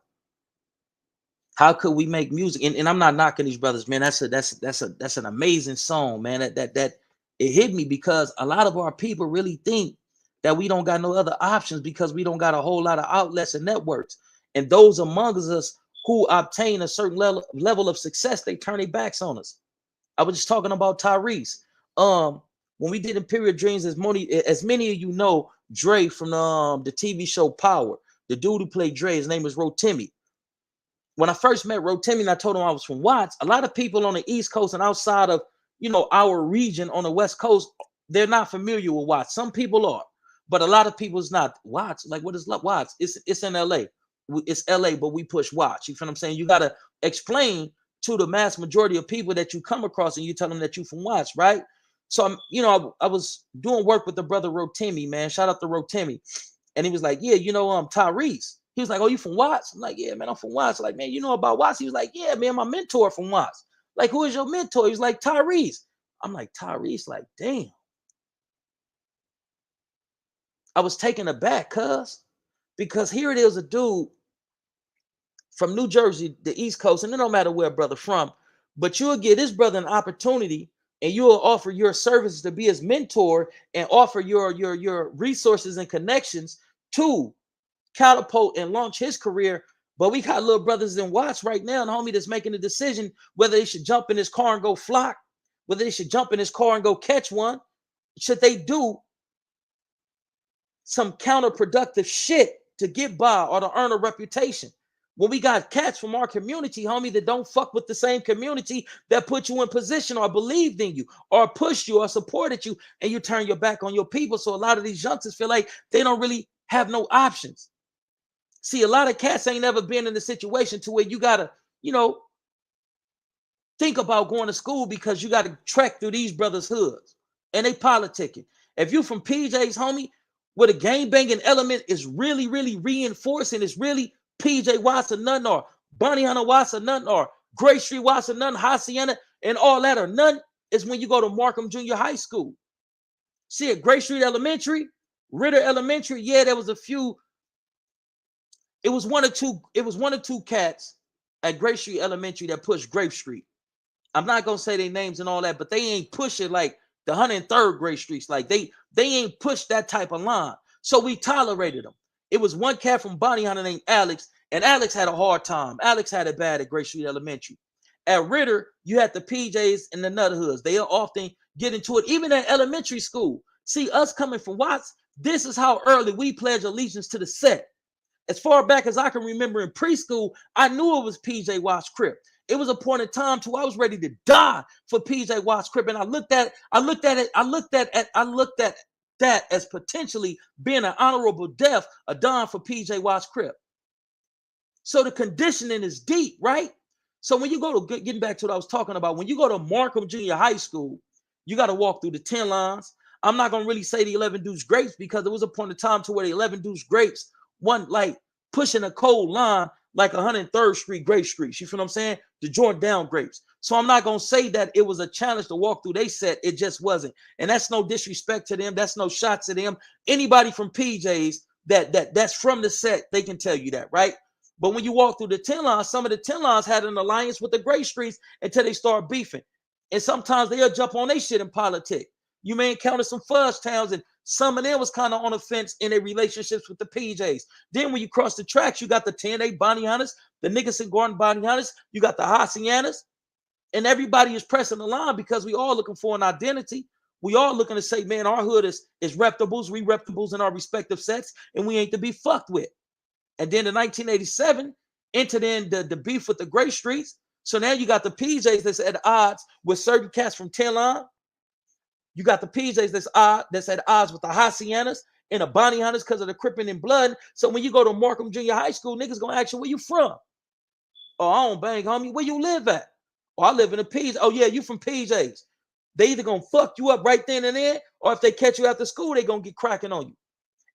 How could we make music? And I'm not knocking these brothers, man. That's an amazing song, man. That it hit me because a lot of our people really think that we don't got no other options because we don't got a whole lot of outlets and networks. And those among us who obtain a certain level of success, they turn their backs on us. I was just talking about Tyrese. When we did Imperial Dreams, as many of you know, Dre from the TV show Power, the dude who played Dre, his name was Rotimi. When I first met Rotimi and I told him I was from Watts, a lot of people on the East Coast and outside of, our region on the West Coast, they're not familiar with Watts. Some people are, but a lot of people is not. Watts, like, what is Watts? It's in LA. It's LA, but we push Watts. You feel what I'm saying? You got to explain to the mass majority of people that you come across and you tell them that you from Watts, right? So I was doing work with the brother Rotimi, man. Shout out to Rotimi. And he was like, yeah, Tyrese. He was like, oh, you from Watts? I'm like, yeah, man, I'm from Watts. Like, man, you know about Watts? He was like, yeah, man, my mentor from Watts. Like, who is your mentor? He was like, Tyrese. I'm like, Tyrese? Like, damn. I was taken aback, because here it is, a dude from New Jersey, the East Coast, and it don't matter where brother from, but you'll give this brother an opportunity and you'll offer your services to be his mentor and offer your resources and connections to catapult and launch his career. But we got little brothers in Watts right now, and homie, that's making a decision whether they should jump in his car and go flock, whether they should jump in his car and go catch one. Should they do some counterproductive shit to get by or to earn a reputation? When we got cats from our community, homie, that don't fuck with the same community that put you in position or believed in you or pushed you or supported you, and you turn your back on your people. So a lot of these youngsters feel like they don't really have no options. See, a lot of cats ain't never been in a situation to where you gotta, think about going to school because you gotta trek through these brothers' hoods and they politicking. If you from PJ's, homie, where the gang banging element is really, really reinforcing, it's really PJ Watts or none, or Bonnie Hunter Watts or none, or Gray Street Watts or none, Hacienda and all that or none, is when you go to Markham Junior High School. See, at Gray Street Elementary, Ritter Elementary, yeah, there was a few. It was one or two cats at Gray Street Elementary that pushed Grape Street. I'm not gonna say their names and all that, but they ain't pushing like the 103rd Gray Streets. Like they ain't pushed that type of line. So we tolerated them. It was one cat from Bonnie Hunter named Alex, and Alex had a hard time. Alex had it bad at Gray Street Elementary. At Ritter, you had the PJs and the Nut Hoods. They often get into it, even at elementary school. See, us coming from Watts, this is how early we pledge allegiance to the set. As far back as I can remember in preschool, I knew it was PJ Watt's Crip. It was a point in time to I was ready to die for PJ Watt's Crip, and I looked at that as potentially being an honorable death, a dying for PJ Watt's Crip. So the conditioning is deep, right? So when you go to, getting back to what I was talking about, when you go to Markham Junior High School, you got to walk through the 10 lines. I'm not going to really say the 11 Deuce Grapes because there was a point in time to where the 11 Deuce Grapes, one like pushing a cold line like 103rd Street Grape Street. You feel what I'm saying? The Jordan Down Grapes. So I'm not going to say that it was a challenge to walk through they set. It just wasn't. And that's no disrespect to them. That's no shots at them. Anybody from PJs that's from the set, they can tell you that, right? But when you walk through the 10 lines, some of the 10 lines had an alliance with the Gray Streets until they start beefing. And sometimes they'll jump on their shit in politics. You may encounter some fudge towns, and some of them was kind of on the fence in their relationships with the PJs. Then when you cross the tracks, you got the 10A Bonnie Hunters, the Nicholson Gordon Bonnie Hunters, you got the Hacianas, and everybody is pressing the line because we all looking for an identity. We all looking to say, man, our hood is reputables, we reputables in our respective sets, and we ain't to be fucked with. And then in 1987, entered in the beef with the Gray Streets. So now you got the PJs that's at odds with certain cats from 10 Line. You got the PJs that's at odds with the Hacianas and the Bonnie Hunters because of the Crippin' in blood. So when you go to Markham Junior High School, niggas gonna ask you, where you from? Oh, I don't bang, homie. Where you live at? Oh, I live in the PJs. Oh, yeah, you from PJs. They either gonna fuck you up right then and there, or if they catch you after school, they gonna get cracking on you.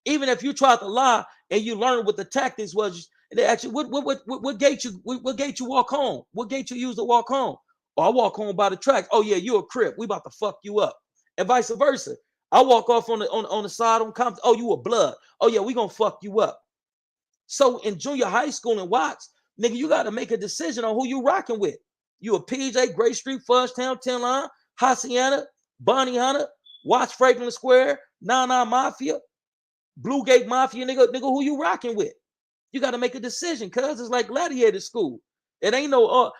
Even if you tried to lie and you learned what the tactics was, they actually what gate you walk home? What gate you use to walk home? Or I walk home by the tracks. Oh yeah, you a Crip. We about to fuck you up, and vice versa. I walk off on the side on Compton. Oh, you a Blood. Oh yeah, we gonna fuck you up. So in junior high school in Watts, nigga, you got to make a decision on who you rocking with. You a PJ, Gray Street, Fudge Town, 10 Line, Hacienda, Bonnie Hunter, Watts Franklin Square, Nana Mafia, Blue Gate Mafia, nigga, who you rocking with? You got to make a decision, cuz it's like gladiator school. It ain't no,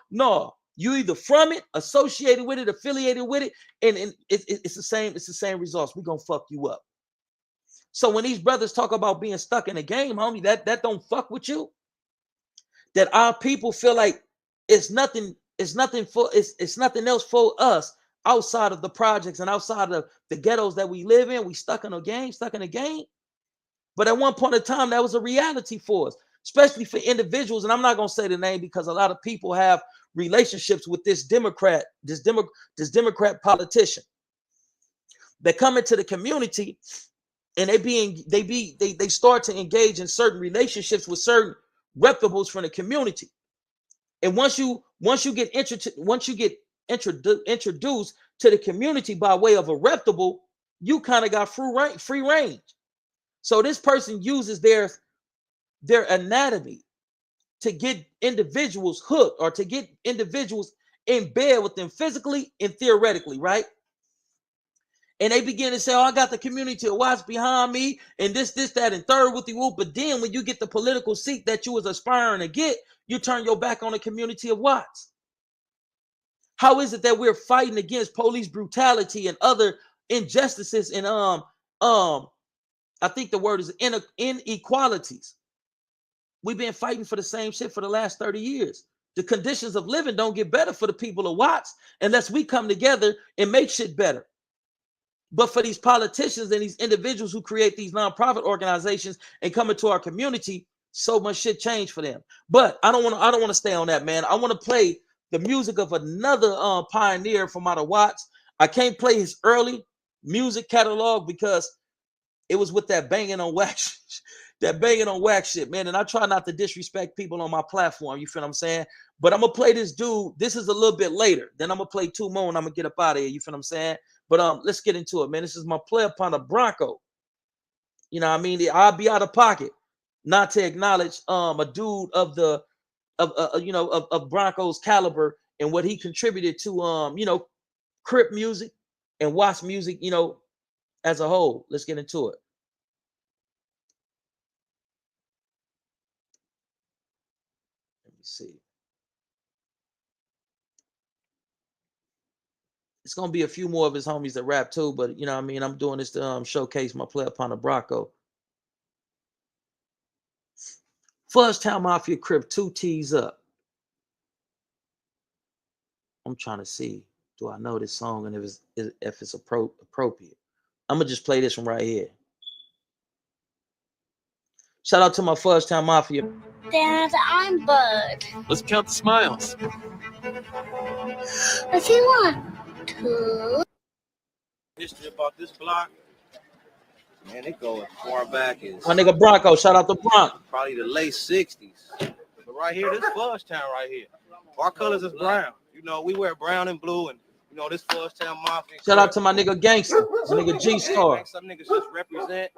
you either from it, associated with it, affiliated with it, and it's the same results. We gonna fuck you up. So when these brothers talk about being stuck in a game, homie, that don't fuck with you. That our people feel like it's nothing else for us outside of the projects and outside of the ghettos that we live in. We stuck in a game. But at one point in time, that was a reality for us, especially for individuals. And I'm not gonna say the name because a lot of people have relationships with this Democrat politician that come into the community and they start to engage in certain relationships with certain reputables from the community. And once you get introduced to the community by way of a reputable, you kind of got free range. So this person uses their anatomy to get individuals hooked or to get individuals in bed with them physically and theoretically, right? And they begin to say, oh, I got the community to watch behind me and this, that, and third with the whoop. But then when you get the political seat that you was aspiring to get, you turn your back on the community of Watts. How is it that we're fighting against police brutality and other injustices and I think the word is inequalities? We've been fighting for the same shit for the last 30 years. The conditions of living don't get better for the people of Watts unless we come together and make shit better. But for these politicians and these individuals who create these nonprofit organizations and come into our community, so much shit changed for them. But I don't want to stay on that, man. I want to play the music of another pioneer from out of Watts. I can't play his early music catalog because it was with that banging on wax shit, man. And I try not to disrespect people on my platform. You feel what I'm saying? But I'm gonna play this dude. This is a little bit later. Then I'm gonna play two more and I'm gonna get up out of here. You feel what I'm saying? But let's get into it, man. This is my play upon a Bronco. You know what I mean? I'll be out of pocket not to acknowledge a dude of Bronco's caliber and what he contributed to Crip music and Watts music, as a whole. Let's get into it. Let me see. It's gonna be a few more of his homies that rap too, but you know what I mean. I'm doing this to showcase my play upon a Bronco. Fuzztown Mafia Crip, 2 T's up. I'm trying to see, do I know this song and if it's appropriate. I'm gonna just play this one right here. Shout out to my Fuzztown Mafia. Dad, I'm Bud. Let's count the smiles. If you want to. History about this block, man, it go as far back as My nigga Bronco, shout out to Bronco. probably the late 60s. But right here, this Fuzztown right here. Our colors is brown. You know, we wear brown and blue, and you know, this Fuzztown Mafia. Shout out to my nigga Gangstas, my nigga G-Star. Some niggas just represent.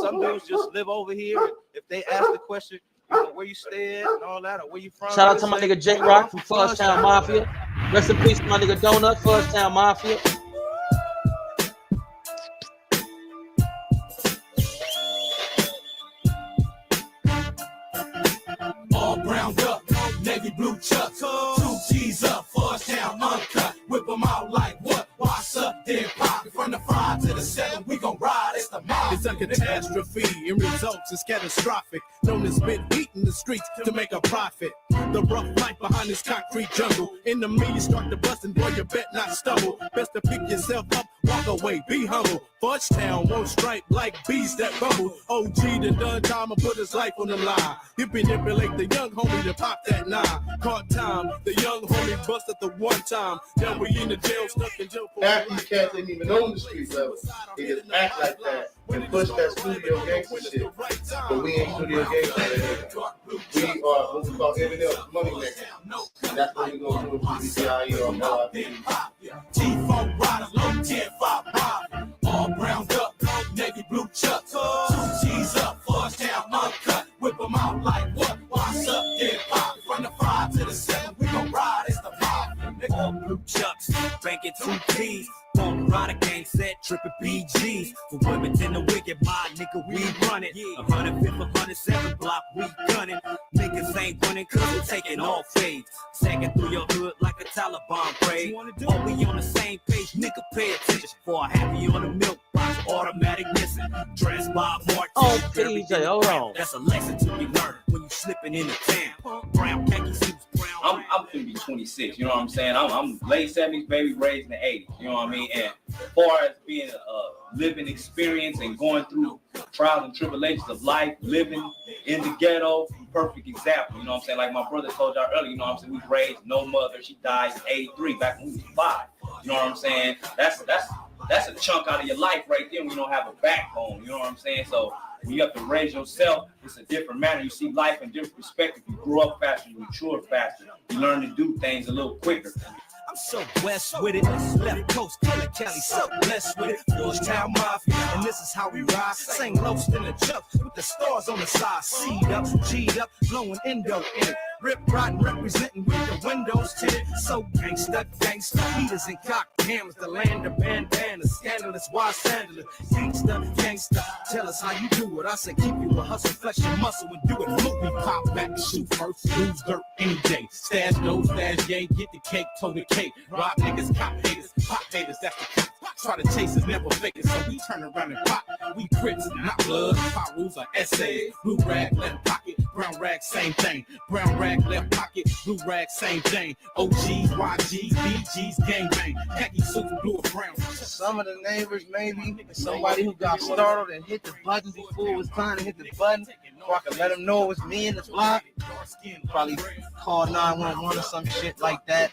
Some dudes just live over here. If they ask the question, you know, where you stay at and all that, or where you from. Shout out to my nigga J-Rock from Fuzztown Mafia. Rest in peace to my nigga Donut, Fuzztown Mafia. All browned up, navy blue chucks, 2 G's up, Fuzztown uncut, whip them out like what? What's up, then pop from the 5 to the 7, we gon' ride, it's the mob. It's a catastrophe and results is catastrophic. Known as been beating the streets to make a profit. The rough life behind this concrete jungle. In the media start to bust and boy, you bet not stumble. Best to pick yourself up, walk away, be humble. Fuzztown won't stripe like bees that bubble. OG done time and put his life on the line. He manipulate the young homie to pop that 9. Caught time, the young homie busted the one time. Now we in the jail, stuck in jail for Half these cats ain't even on the street level. They just act like that and push that studio gangster shit. But we ain't studio gangster. We are what we call everything else money maker. And that's what we gonna do with PCI or T4 riders, low 10, 5 5. All browned up, navy blue chucks, 2 G's up, Fuzztown uncut, whip them out like what? What's up, then pop from the 5 to the 7, we gon' ride, it's the mob. All blue chucks, banking 2 P's. On the rider gang set, tripping BGs. For women in the wicked, my nigga, we run it. 105th, 107 block, we gunning. Niggas ain't running cause we taking all fades. Sagging through your hood like a Taliban parade. All we on the same page, nigga, pay attention. For a happy on the milk box, automatic missing. Dressed by Martin. Oh, DJ, hold on. That's a lesson to be learned when you slipping in the town. Brown khaki suits, brown. I'm gonna be 26, you know what I'm saying? I'm late 70s, baby, raised in the 80s, you know what I mean? And as far as being a living experience and going through trials and tribulations of life, living in the ghetto, perfect example, you know what I'm saying? Like my brother told y'all earlier, you know what I'm saying? We raised no mother, she died in 83, back when we was 5, you know what I'm saying? That's a chunk out of your life right there when you don't have a backbone, you know what I'm saying? So when you have to raise yourself, it's a different manner. You see life in different perspective. You grow up faster, you mature faster. You learn to do things a little quicker. I'm so west with it, left coast, Killer Cali, so blessed with it. Fuzztown Mafia, and this is how we ride. Sing lost in the chuck with the stars on the side. Seed up, G'd up, blowing endo in it. Rip rotten representing with the windows tinted. So gangsta, heaters and cock cameras. The land of bandanas, scandalous, why scandalous. Gangsta, tell us how you do it. I say keep you a hustle, flesh and muscle, and do it. Look me pop back, shoot first, lose dirt any day. Stash those, stash yay, get the cake, toe the cake. Rob niggas, cop haters, pop haters, that's the cop. Try to chase us, never fake it, so we turn around and pop. We Crips, not blood, power rules are essays. Blue rag, left pocket, brown rag, same thing. Brown rag, left pocket, blue rag, same thing. OGs, YGs, BGs, gang bang. Khaki suits, blue or brown. Some of the neighbors, maybe somebody who got startled and hit the button before it was time to hit the button, so I can let them know it was me in the block. Probably call 911 or some shit like that.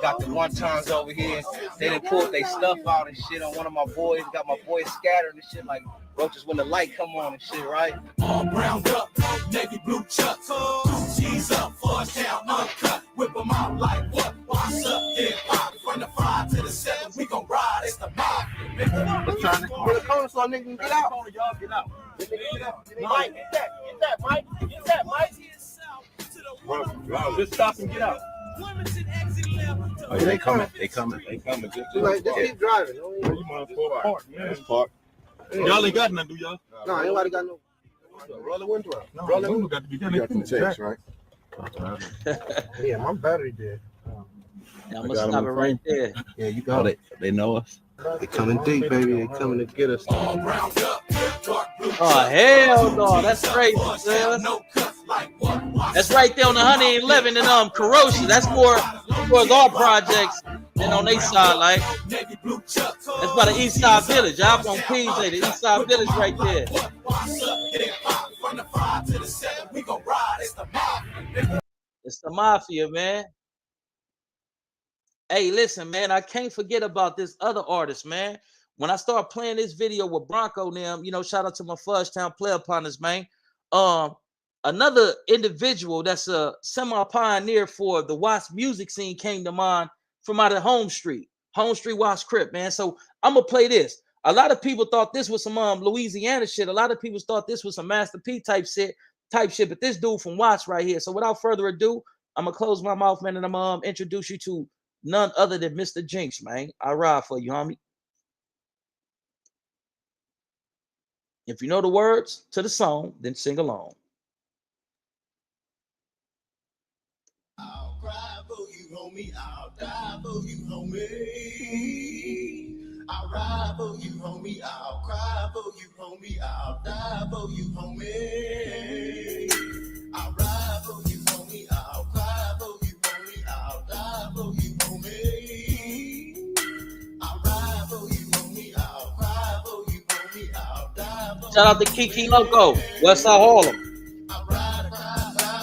Got the one times over here. They done pulled their stuff out and shit on one of my boys. Got my boys scattered and shit like roaches when the light come on and shit, right? All browned up, navy blue chucks, 2 G's up, Fuzztown uncut, whip them out like what? What's up, then pop from the 5 to the 7, we gon' ride, it's the mob. I'm trying to put a corner so nigga can get out. Y'all get out. Mike, get that, Mike. Get that, Mike. Bro, just stop and get out. Oh, they coming. They coming. Just keep driving. You want to pull park, man. Park. Y'all ain't got nothing, do y'all? No, ain't got no. Roll the window out. No, roll the window got to be done. You got them checks, right? Yeah, my battery dead. Yeah, I'm gonna stop it right there. Yeah, you got it. They know us. They coming deep, baby. They coming to get us. Oh hell no, that's crazy, man. That's right there on the 111 and Corrosion. That's more towards our projects than on their side. Like that's by the East Side Village. I'm on PJ, the East Side Village right there. It's the Mafia, man. Hey, listen, man, I can't forget about this other artist, man. When I start playing this video with Bronco, them, shout out to my Fudge Town player partners, man. Another individual that's a semi-pioneer for the Watts music scene came to mind from out of Home Street Watts Crip, man. So I'm gonna play this. A lot of people thought this was some Louisiana shit. A lot of people thought this was some Master P type shit, but this dude from Watts right here. So without further ado, I'm gonna close my mouth, man, and I'm gonna introduce you to none other than Mr. Jinks, man. I ride for you, homie. If you know the words to the song, then sing along. I'll cry for you, homie. I'll die for you, homie. I'll ride for you, homie. I'll cry for you, homie. I'll die for you, homie. I'll ride for you, homie. I'll cry for you, homie. I'll die for you, homie. I'll ride for you, homie. I'll cry for you, homie. I'll die for you. Shout out to Kiki Loco, Westside Harlem. I'll ride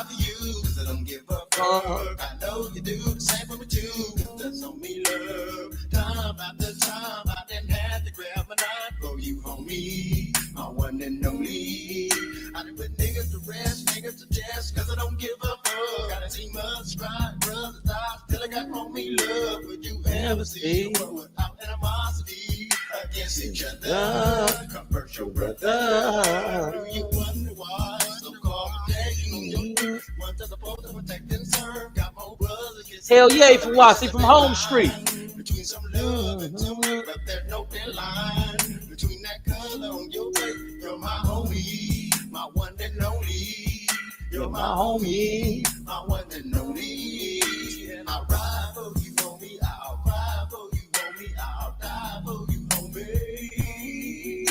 for you, 'cause I don't give a fuck. I know you do the same for me too. That's on me, love. Time after time, I didn't have to grab my knife for you, homie. My one and only. I done put niggas to rest, niggas to test, 'cause I don't give a fuck. Gotta see much crying, brothers die, still I got homie love. Would you ever see a world without animosity against each other? Convert your brother. Do you wonder why? So-called protection on your roof. One to supposed to protect and serve. Got more brothers. Hell yeah, from Watts, from Home Street. Between some love and some hate, but there's no thin line. Between that color on your face, you're my homie, my one and only. You're my homie, my one and only. And I'll ride for you, homie. I'll cry for you, homie. I'll die for you, homie.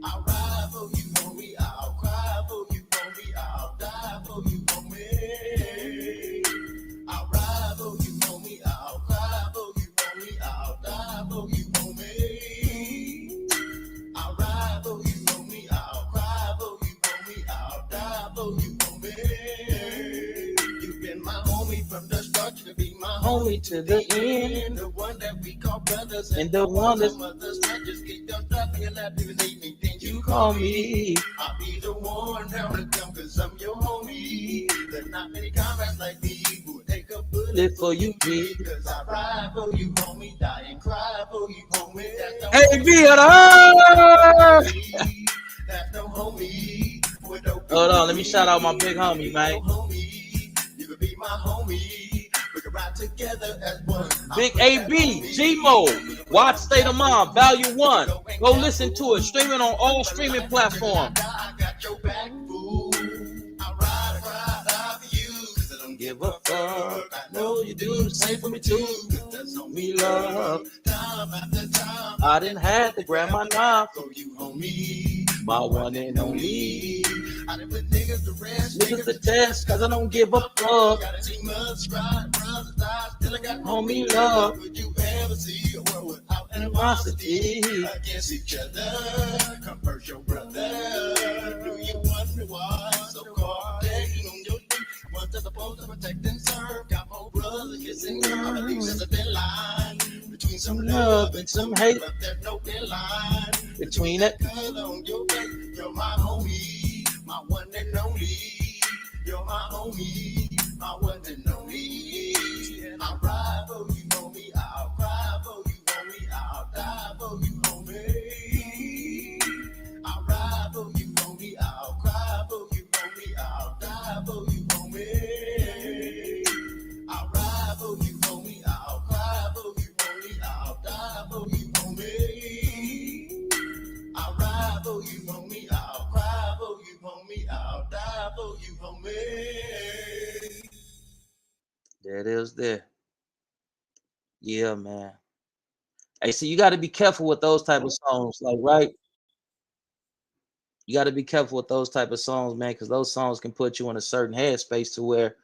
I'll ride for you, homie. I'll cry for you, homie. I'll die for you, homie. I'll ride for you, homie. I'll cry for you, homie. I'll die for you, homie. I'll ride for you, homie. I'll cry for you, homie. I'll die for you, homie. You've been my homie from the start, you can be my homie to the end. The one that we call brothers, and the one that's mothers. Not just get done dropping and not even anything you call me. I'll be the one down to come, 'cause I'm your homie. There's not many comrades like me who take a bullet for you, me. 'Cause I ride for you, homie. Die and cry for you, homie. Hey, be That's no homie. Hold on, let me shout out my big homie, man. You could be my homie. We can ride together as one. Big AB, G-Mo, Watts State of Mind, Value 1. Go listen to it. Streaming on all streaming platforms. I got your back, fool. I ride for you, 'cause I don't give a fuck. I know you do the same for me too. That's on me, love. Time after time, I didn't have to grab my knife for you, homie. my one and only. I done put niggas to rest, Niggas to test, 'cause I don't give a fuck. Gotta see much cry, brothers die, still I got Homie love. Would you ever see a world without animosity against each other? Convert your brother. Do you wonder why? So-called taking on your feet. One's supposed to protect and serve. Got more brothers kissing girl. At least there's a thin line between some love and some hate. But there's no thin line Between it. color on your face. You're my homie, my one and only. You're my homie, my one and only. And I'll ride for you, homie. I'll cry for you, homie. I'll die for you, homie. I'll ride for you, homie. I'll cry for you, homie. I'll die for you, homie. I'll ride for you, homie. I'll cry for you, homie. I'll die for you, homie. I'll ride for you, homie. I'll cry for you, homie. I'll die for you, homie. There it is there. Yeah, man. Hey, so you got to be careful with those type of songs, like, right? You got to be careful with those type of songs, man, because those songs can put you in a certain headspace to where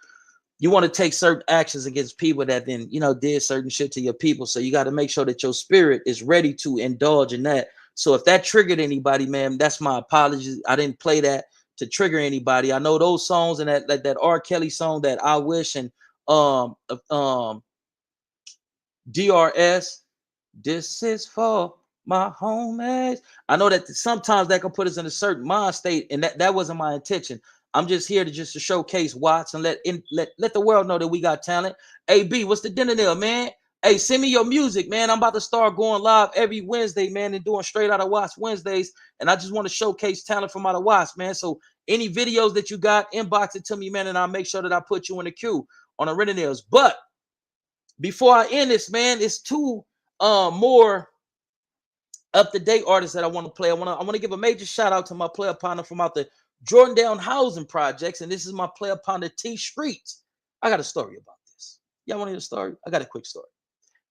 you want to take certain actions against people that then, you know, did certain shit to your people. So you got to make sure that your spirit is ready to indulge in that. So if that triggered anybody, man, that's my apologies. I didn't play that to trigger anybody. I know those songs and that R. Kelly song, that I Wish, and DRS, this is for my homies. I know that sometimes that can put us in a certain mind state, and that wasn't my intention. I'm just here to showcase Watts and let the world know that we got talent. AB, what's the dinner there, man? Hey, send me your music, man. I'm about to start going live every Wednesday, man, and doing straight out of Watts Wednesdays. And I just want to showcase talent from out of Watts, man. So any videos that you got, inbox it to me, man, and I'll make sure that I put you in the queue on the Rentinels. But before I end this, man, it's two more up-to-date artists that I want to play. I want to give a major shout out to my player partner from out the Jordan Down Housing Projects, and this is my player partner T Streets. I got a story about this. Y'all want to hear a story? I got a quick story.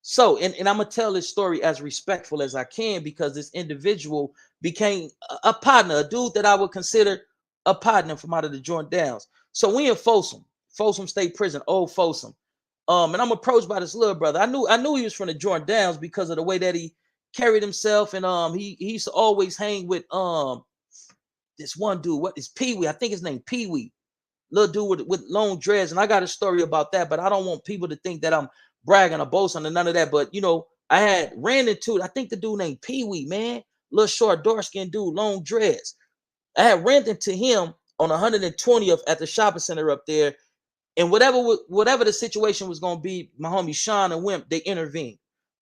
So, and I'm gonna tell this story as respectful as I can, because this individual became a partner, a dude that I would consider a partner from out of the Jordan Downs. So we in Folsom State Prison, old Folsom. And I'm approached by this little brother. I knew he was from the Jordan Downs because of the way that he carried himself, and he used to always hang with this one dude. What is Pee Wee? I think his name Pee Wee. Little dude with long dreads, and I got a story about that, but I don't want people to think that I'm bragging or boasting or none of that. But you know, I had ran into, I think the dude named Pee Wee, man, little short, dark-skinned dude, long dreads. I had ran into him on 120th at the shopping center up there. And whatever the situation was going to be, my homie Sean and Wimp, they intervened.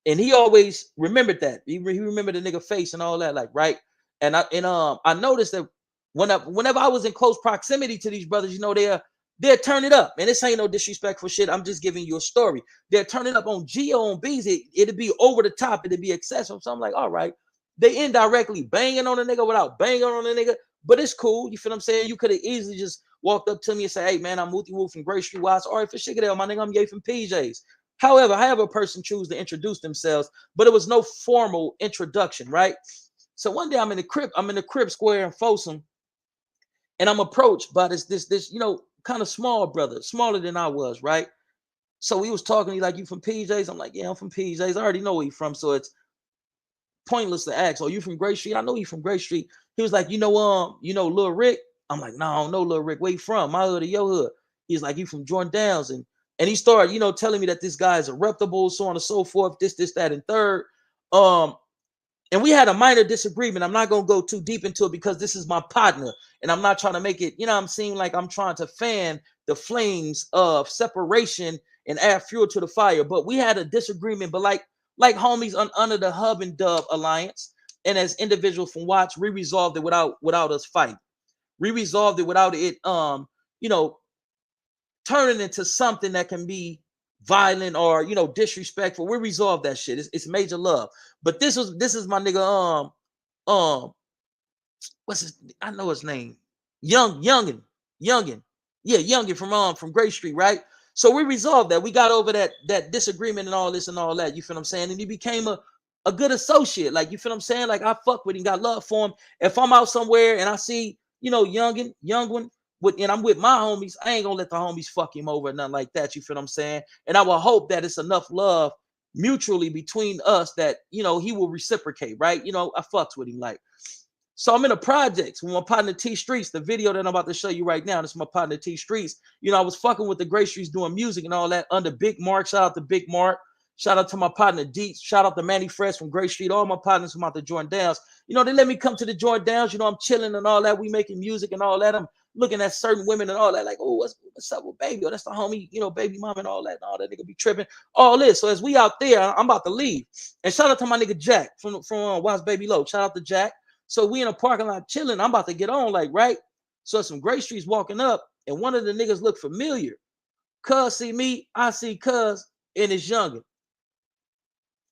And he always remembered that. He remembered the nigga face and all that, like, right? And I noticed that whenever I was in close proximity to these brothers, you know, they'll turn it up. And this ain't no disrespectful shit. I'm just giving you a story. They'll turn it up on Geo, on B's. It'll be over the top. It'll be excessive. So I'm like, all right. They indirectly banging on a nigga without banging on a nigga. But it's cool. You feel what I'm saying? You could have easily just walked up to me and say, hey, man, I'm Mooty Woo from Gray Street Watts. All right, for shit, my nigga, I'm Ye from PJs. However, a person choose to introduce themselves, but it was no formal introduction, right? So one day I'm in the Crib Square in Folsom, and I'm approached by this, you know, kind of small brother, smaller than I was, right? So he was talking to me like, you from PJs? I'm like, yeah, I'm from PJs. I already know where he's from, so it's pointless to ask, oh, you from Gray Street? I know you from Gray Street. He was like, you know Lil Rick? I'm like, no, I don't know Lil Rick. Where you from? My hood or your hood? He's like, you from Jordan Downs. And he started, you know, telling me that this guy is a reputable, so on and so forth, this, that, and third. And we had a minor disagreement. I'm not going to go too deep into it because this is my partner, and I'm not trying to make it, you know, I'm seeing like I'm trying to fan the flames of separation and add fuel to the fire. But we had a disagreement, but like homies under the Hub and Dub Alliance, and as individuals from Watts, we resolved it without us fighting. We resolved it without it, you know, turning into something that can be violent or, you know, disrespectful. We resolved that shit. It's major love. But this is my nigga, what's his? I know his name, Youngin. Yeah, Youngin from Gray Street, right? So we resolved that. We got over that disagreement and all this and all that. You feel what I'm saying? And he became a good associate. Like, you feel what I'm saying? Like, I fuck with him, got love for him. If I'm out somewhere and I see, you know, young one, and I'm with my homies, I ain't gonna let the homies fuck him over or nothing like that. You feel what I'm saying? And I will hope that it's enough love mutually between us that, you know, he will reciprocate, right? You know, I fucks with him. Like, so I'm in a project with my partner T Streets. The video that I'm about to show you right now, this is my partner T Streets. You know, I was fucking with the Gray Streets doing music and all that under Big Mark. Shout out to Big Mark. Shout out to my partner Deets. Shout out to Manny Fresh from Gray Street. All my partners from out the Jordan Downs. You know, they let me come to the Jordan Downs. You know, I'm chilling and all that. We making music and all that. I'm looking at certain women and all that. Like, oh, what's up with baby? Oh, that's the homie, you know, baby mom and all that. And all that nigga be tripping. All this. So as we out there, I'm about to leave. And shout out to my nigga Jack from Watts Baby Low. Shout out to Jack. So we in a parking lot chilling. I'm about to get on, like, right? So some Gray Streets walking up, and one of the niggas look familiar. Cuz see me, I see Cuz, and it's Youngin.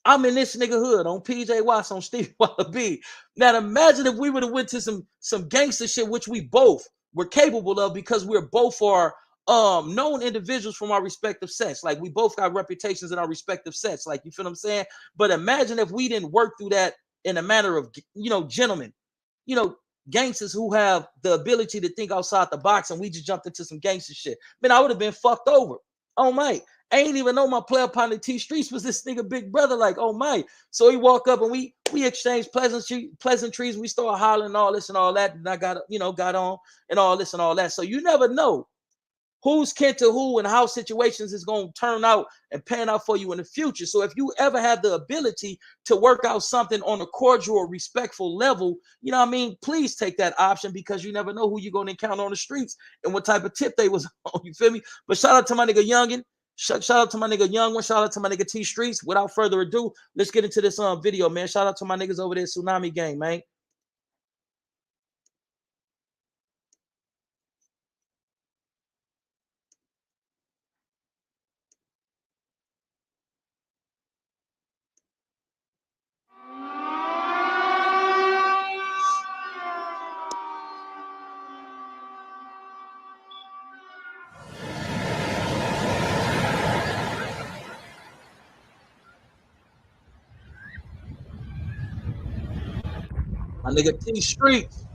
I'm in this nigga hood on PJ Watts, on Stevie Walla B. Now imagine if we would have went to some gangster shit, which we both were capable of because we're both are known individuals from our respective sets. Like, we both got reputations in our respective sets. Like, you feel what I'm saying? But imagine if we didn't work through that in a manner of, you know, gentlemen. You know, gangsters who have the ability to think outside the box, and we just jumped into some gangster shit. Man, I would have been fucked over. Oh my, I ain't even know my player partner T Streets was this nigga big brother. Like, oh my. So he walk up and we exchanged pleasantries. We started hollering all this and all that. And I got on and all this and all that. So you never know who's kin to who and how situations is going to turn out and pan out for you in the future. So if you ever have the ability to work out something on a cordial or respectful level, you know what I mean? Please take that option, because you never know who you're going to encounter on the streets and what type of tip they was on. You feel me? But shout out to my nigga Youngin. Shout out to my nigga Young One. Shout out to my nigga T Streets. Without further ado, let's get into this video, man. Shout out to my niggas over there, Tsunami Gang, man. My nigga T Streets.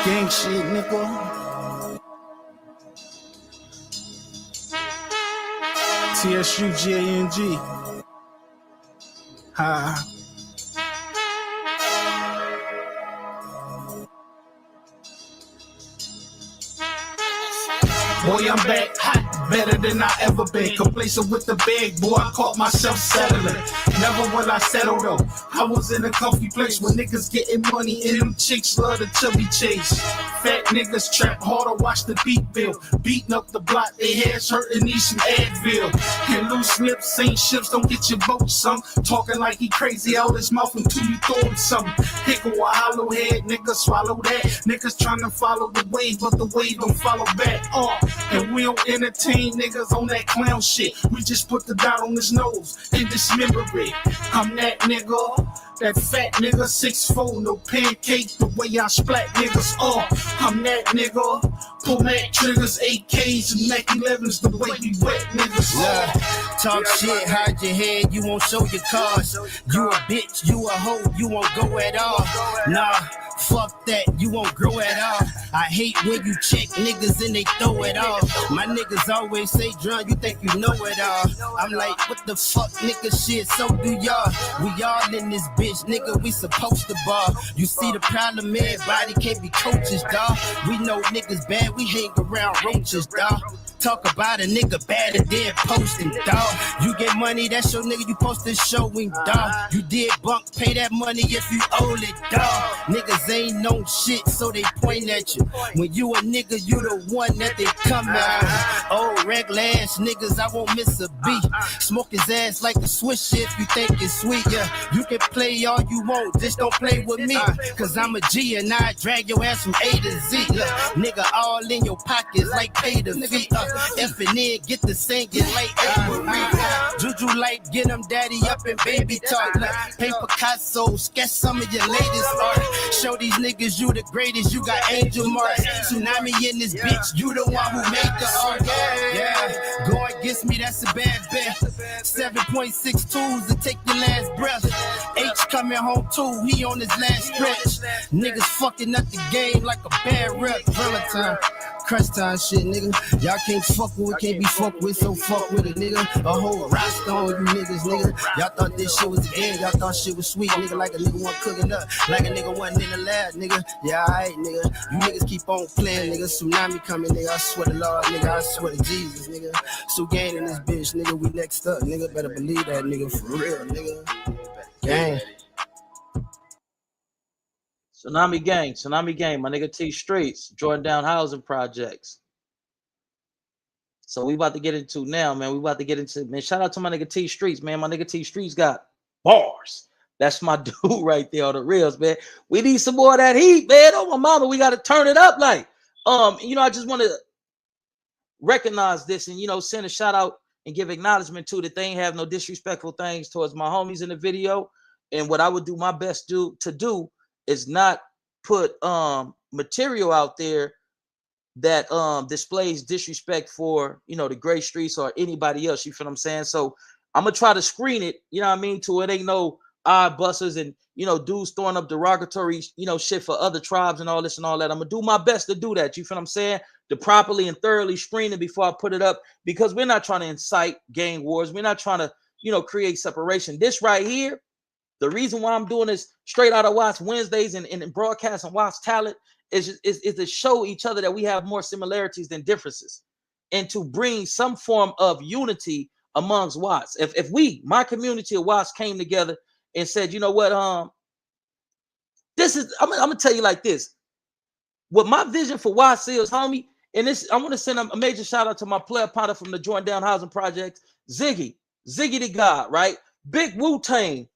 Gang shit, nigga. TSUGANG. Ha. Boy, I'm back hot, better than I ever been. Complacent with the bag, boy, I caught myself settling. Never will I settle though. I was in a comfy place where niggas getting money and them chicks love the chubby chase. Fat niggas trap harder, watch the beat bill. Beating up the block, they heads hurting, need some Advil. And loose lips, ain't ships, don't get your boat sunk. Talking like he crazy out his mouth until you throw him something. Hickle a hollow head, nigga, swallow that. Niggas trying to follow the wave, but the wave don't follow back. And we don't entertain niggas on that clown shit. We just put the dot on his nose and dismember it. I'm that nigga, that fat nigga, 6'4", no pancake, the way I splat niggas. I'm that nigga, pull Mac triggers, AKs and Mac 11s, the way we wet niggas. Talk shit, hide your head, you won't show your cards. You a bitch, you a hoe, you won't go at all. Nah, fuck that, you won't grow at all. I hate when you check niggas and they throw it all. My niggas always say, Drum, you think you know it all. I'm like, what the fuck, nigga, shit, so do y'all. We all in this bitch, nigga, we supposed to ball. You see the problem, everybody can't be coaches, dawg. We know niggas bad, we hang around roaches, dawg. Talk about a nigga bad and then posting, dawg. You get money, that's your nigga, you posted showing, dawg. You did bunk, pay that money if you owe it, dawg. Niggas ain't no shit, so they point at you. When you a nigga, you the one that they come at. Old regular ass niggas, I won't miss a beat. Smoke his ass like a swish if you think it's sweet, yeah. You can play all you want, just don't play with me. Cause I'm a G and I drag your ass from A to Z. Nigga all in your pockets like pay the fee. F and N, get the singing like Avery. Juju like, get them daddy up in baby talk. Like, paint Picasso, sketch some of your latest art. Show these niggas you the greatest, you got angel marks. Tsunami in this bitch, you the one who made the art. Yeah, go against me, that's a bad bet. 7.62s to take your last breath. H coming home too, he on his last stretch. Niggas fucking up the game like a bad rep. Valentine. Crust time shit, nigga. Y'all can't fuck with it, can't be fucked with, so fuck with it, nigga. A whole roster on you niggas, nigga. Y'all thought this shit was the game, y'all thought shit was sweet, nigga. Like a nigga wasn't cooking up, like a nigga wasn't in the lab, nigga. Yeah, alright, nigga. You niggas keep on playing, nigga. Tsunami coming, nigga. I swear to Lord, nigga. I swear to Jesus, nigga. So gang in this bitch, nigga. We next up, nigga. Better believe that, nigga. For real, nigga. Gang. Tsunami Gang, my nigga T Streets, Jordan Down Housing Projects. So we about to get into now, man. We about to get into, man. Shout out to my nigga T Streets, man. My nigga T Streets got bars. That's my dude right there on the reels, man. We need some more of that heat, man. Oh my mama, we got to turn it up, like. You know, I just want to recognize this and send a shout out and give acknowledgement to that they ain't have no disrespectful things towards my homies in the video. And what I would do my best to do is not put material out there that displays disrespect for, you know, the gray streets or anybody else. You feel what I'm saying? So I'm gonna try to screen it, you know what I mean, to it ain't no odd busters and, you know, dudes throwing up derogatory, you know, shit for other tribes and all this and all that. I'm gonna do my best to do that. You feel what I'm saying? To properly and thoroughly screen it before I put it up, because we're not trying to incite gang wars. We're not trying to, you know, create separation. This right here, the reason why I'm doing this straight out of Watts Wednesdays and broadcasting Watts talent is to show each other that we have more similarities than differences, and to bring some form of unity amongst Watts. If we, my community of Watts, came together and said, you know what, this is, I'm gonna tell you like this. What my vision for Watts is, homie, and this, I want to send a major shout out to my player partner from the Jordan Down Housing Project, Ziggy the God, right? Big Wu-Tang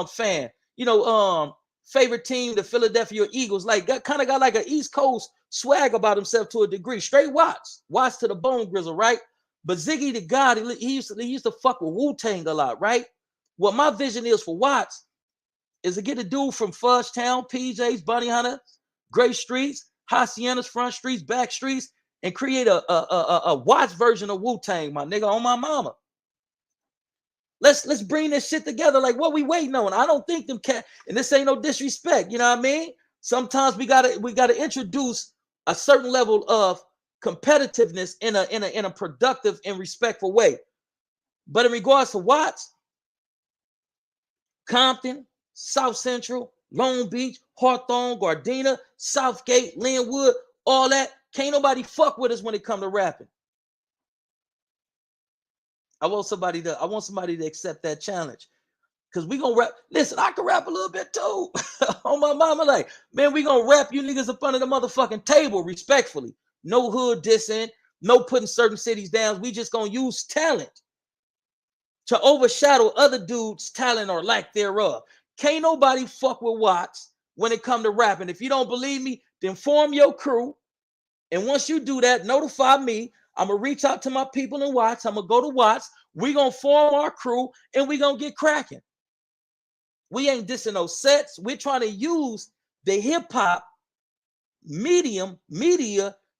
fan. You know, favorite team, the Philadelphia Eagles, like kind of got like an East Coast swag about himself to a degree. Straight Watts to the bone, Grizzle, right? But Ziggy the God, he used to fuck with Wu-Tang a lot, right? What my vision is for Watts is to get a dude from Fudge Town, PJs, Bunny Hunter, Gray Streets, Haciendas, Front Streets, Back Streets, and create a Watts version of Wu-Tang, my nigga, on my mama. Let's bring this shit together. Like, what we waiting on? I don't think them cat, and this ain't no disrespect, you know what I mean? Sometimes we gotta introduce a certain level of competitiveness in a productive and respectful way. But in regards to Watts, Compton, South Central, Long Beach, Hawthorne, Gardena, Southgate, Linwood, all that, can't nobody fuck with us when it come to rapping. I want somebody to accept that challenge. Cause we gonna rap. Listen, I can rap a little bit too. On my mama, like, man, we gonna rap you niggas up under the motherfucking table respectfully. No hood dissing, no putting certain cities down. We just gonna use talent to overshadow other dudes' talent or lack thereof. Can't nobody fuck with Watts when it come to rapping. If you don't believe me, then form your crew. And once you do that, notify me. I'm gonna reach out to my people in Watts. I'm gonna go to Watts. We gonna form our crew and we gonna get cracking. We ain't dissing no sets. We're trying to use the hip hop media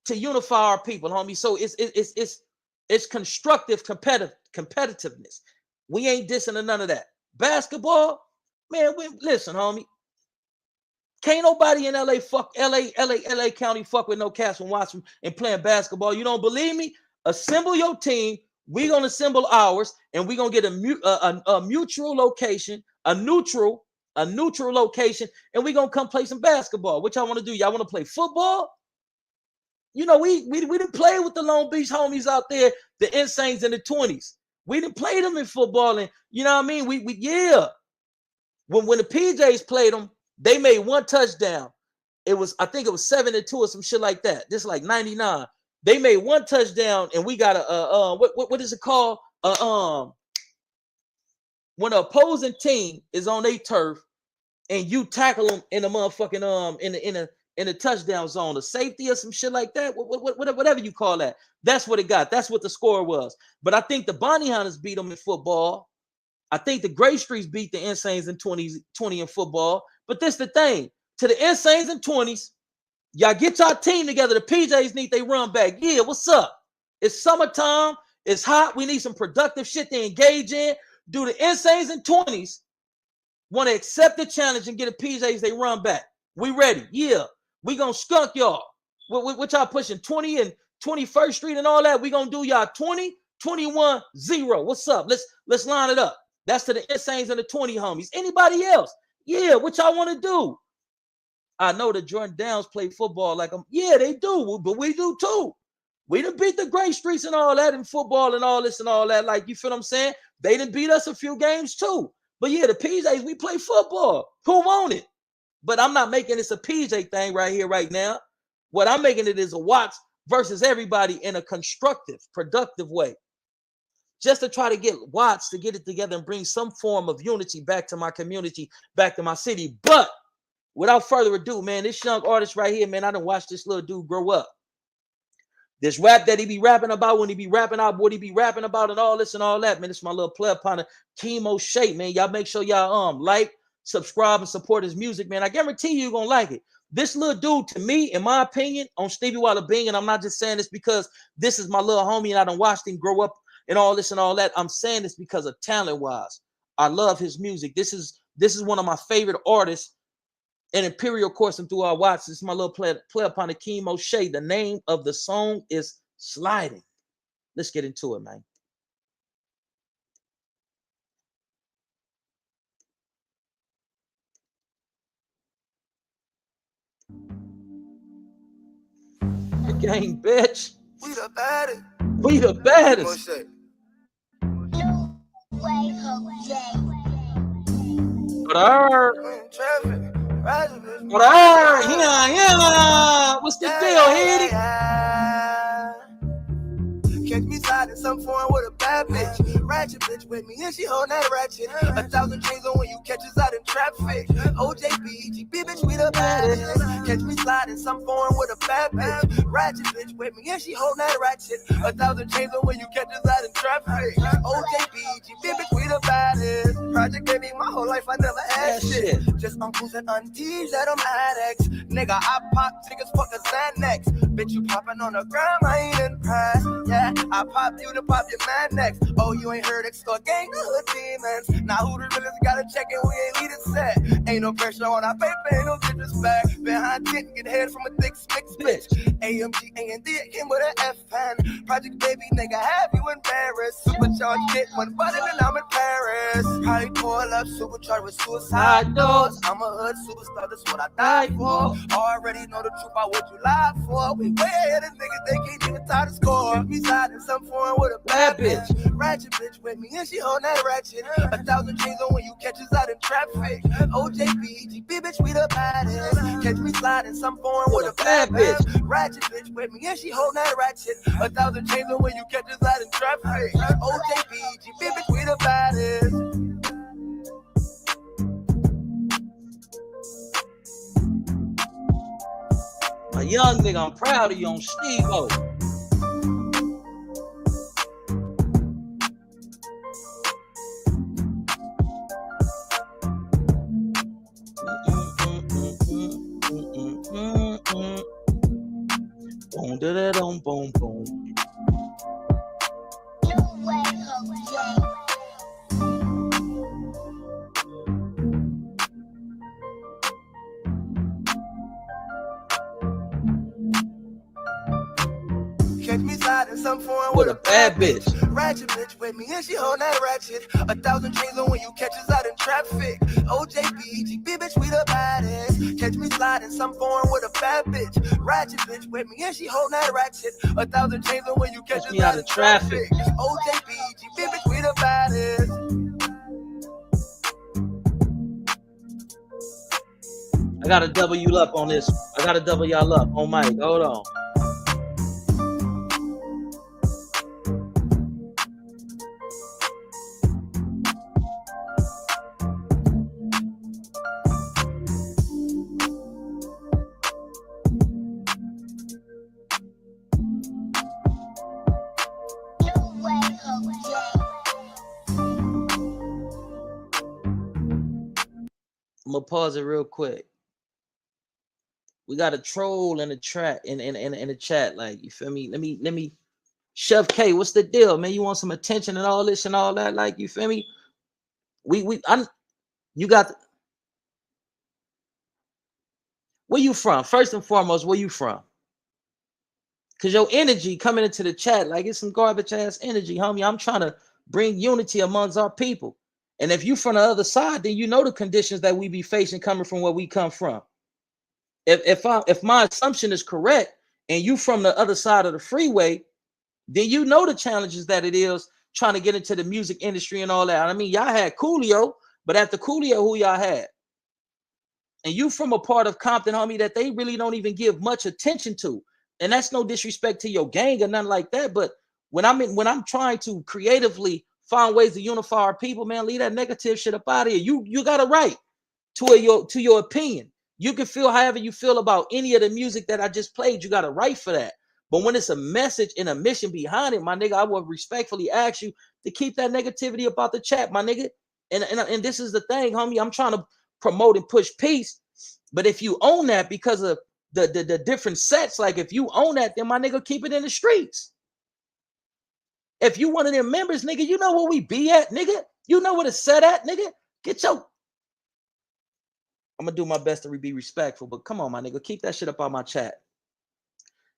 to unify our people, homie. So it's constructive competitiveness. We ain't dissing none of that. Basketball, man. Listen, homie. Can't nobody in LA County fuck with no cats from Watts and playing basketball. You don't believe me? Assemble your team. We're gonna assemble ours, and we're gonna get a mutual location, a neutral location, and we're gonna come play some basketball. What y'all want to do? Y'all want to play football? You know, we didn't play with the Long Beach homies out there, the Insanes in the 20s. We didn't play them in football, and you know what I mean? We yeah. When the PJs played them, they made one touchdown. I think it was 7-2 or some shit like that. This like 99. They made one touchdown, and we got what is it called? When an opposing team is on their turf and you tackle them in the motherfucking in the touchdown zone, a safety or some shit like that, whatever you call that. That's what it got. That's what the score was. But I think the Bounty Hunters beat them in football. I think the Gray Streets beat the Insanes in 20 in football. But this the thing. To the Insanes in 20s, y'all get y'all team together. The PJs need they run back. Yeah, what's up? It's summertime. It's hot. We need some productive shit to engage in. Do the Insanes in 20s want to accept the challenge and get a PJs they run back? We ready. Yeah. We gonna skunk y'all. What y'all pushing? 20 and 21st Street and all that. We gonna do y'all 20, 21, 0. What's up? Let's line it up. That's to the Insanes and the 20 homies. Anybody else? Yeah, what y'all want to do? I know the Jordan Downs play football like them. Yeah, they do, but we do too. We done beat the Gray Streets and all that in football and all this and all that. Like, you feel what I'm saying? They done beat us a few games too. But yeah, the PJs, we play football. Who want it? But I'm not making this a PJ thing right here, right now. What I'm making it is a Watts versus everybody in a constructive, productive way. Just to try to get Watts to get it together and bring some form of unity back to my community, back to my city. But without further ado, man, this young artist right here, man, I done watched this little dude grow up. This rap that he be rapping about, when he be rapping out, what he be rapping about and all this and all that, man, this is my little player partner, Keo Shake, man. Y'all make sure y'all like, subscribe, and support his music, man. I guarantee you're going to like it. This little dude, to me, in my opinion, on Stevie Wonder Bing, and I'm not just saying this because this is my little homie and I done watched him grow up and all this and all that. I'm saying this because of talent-wise. I love his music. This is one of my favorite artists. And Imperial course and through our watch. This is my little play upon the Keo Shake. The name of the song is Sliding. Let's get into it, man. Gang, bitch. We the baddest. We the baddest. What's the deal, Hitty? Catch me sliding some foreign with a bad bitch. Ratchet bitch with me and she hold that ratchet. 1,000 chains on when you catch us out in traffic. OJB, GB bitch, we the baddest. Catch me sliding some foreign with a bad bitch. Ratchet bitch with me and she hold that ratchet. 1,000 chains on when you catch us out in traffic. OJB, GB bitch, we the baddest. Project gave me my whole life, I never had shit. Just uncles and aunties that I'm addicts. Nigga, I pop niggas fuck a Xanax. Bitch, you popping on the ground, I ain't impressed. Yeah, I pop you to pop your man next. Oh, you ain't heard extort gang the hood demons. Now who the realest gotta check it, we ain't lead it set. Ain't no pressure on our paper, ain't no disrespect. Behind tent, get head from a thick mixed bitch. AMG, A&D, it came with an F-pen. Project baby, nigga, have you embarrassed. Supercharged get one button and I'm in Paris. Probably pull up, supercharged with suicide doors. I'm a hood superstar, that's what I died for. Already know the truth about what you lied for. We way ahead of niggas, they can't even tie the score. Me sliding some foreign with a bad bitch. Ratchet bitch with me and she hold that ratchet. 1,000 chains on when you catch us out in traffic. OJB, GB bitch, we the baddest. Catch me sliding some foreign with a bad bitch. Ratchet bitch with me and she hold that ratchet. 1,000 chains on when you catch us out in traffic. OJB, GB bitch, we the baddest. A young nigga, I'm proud of you on Steve-O. Boom, da da dum, boom, boom. Catch me sliding some foreign with a bad bitch. Ratchet bitch with me and she hold that ratchet. 1,000 chains on when you catch us out in traffic. OJB, GB bitch, we the baddest. Catch me sliding some foreign with a bad bitch. Ratchet bitch with me and she hold that ratchet. 1,000 chains on when you catch us out in traffic. OJB, GB bitch, we the baddest. I gotta double you up on this. I gotta double y'all up on mic. Hold on. I'm gonna pause it real quick. We got a troll in the chat in the chat, like, you feel me? Let me Chef K, what's the deal, man? You want some attention and all this and all that, like, you feel me? You got where you from? First and foremost, where you from? Cause your energy coming into the chat, like, it's some garbage ass energy, homie. I'm trying to bring unity amongst our people. And if you from the other side, then you know the conditions that we be facing coming from where we come from. If my assumption is correct and you from the other side of the freeway, then you know the challenges that it is trying to get into the music industry and all that. I mean, y'all had Coolio, but after Coolio, who y'all had? And you from a part of Compton, homie, that they really don't even give much attention to. And that's no disrespect to your gang or nothing like that. But when I'm trying to creatively find ways to unify our people, man, leave that negative shit up out of here. You got a right to your opinion. You can feel however you feel about any of the music that I just played. You got a right for that. But when it's a message and a mission behind it, my nigga, I would respectfully ask you to keep that negativity about the chat, my nigga. And this is the thing, homie. I'm trying to promote and push peace. But if you own that because of the different sets, like if you own that, then my nigga, keep it in the streets. If you one of them members, nigga, you know where we be at, nigga. You know where to set at, nigga. Get your... I'm gonna do my best to be respectful, but come on, my nigga, keep that shit up on my chat.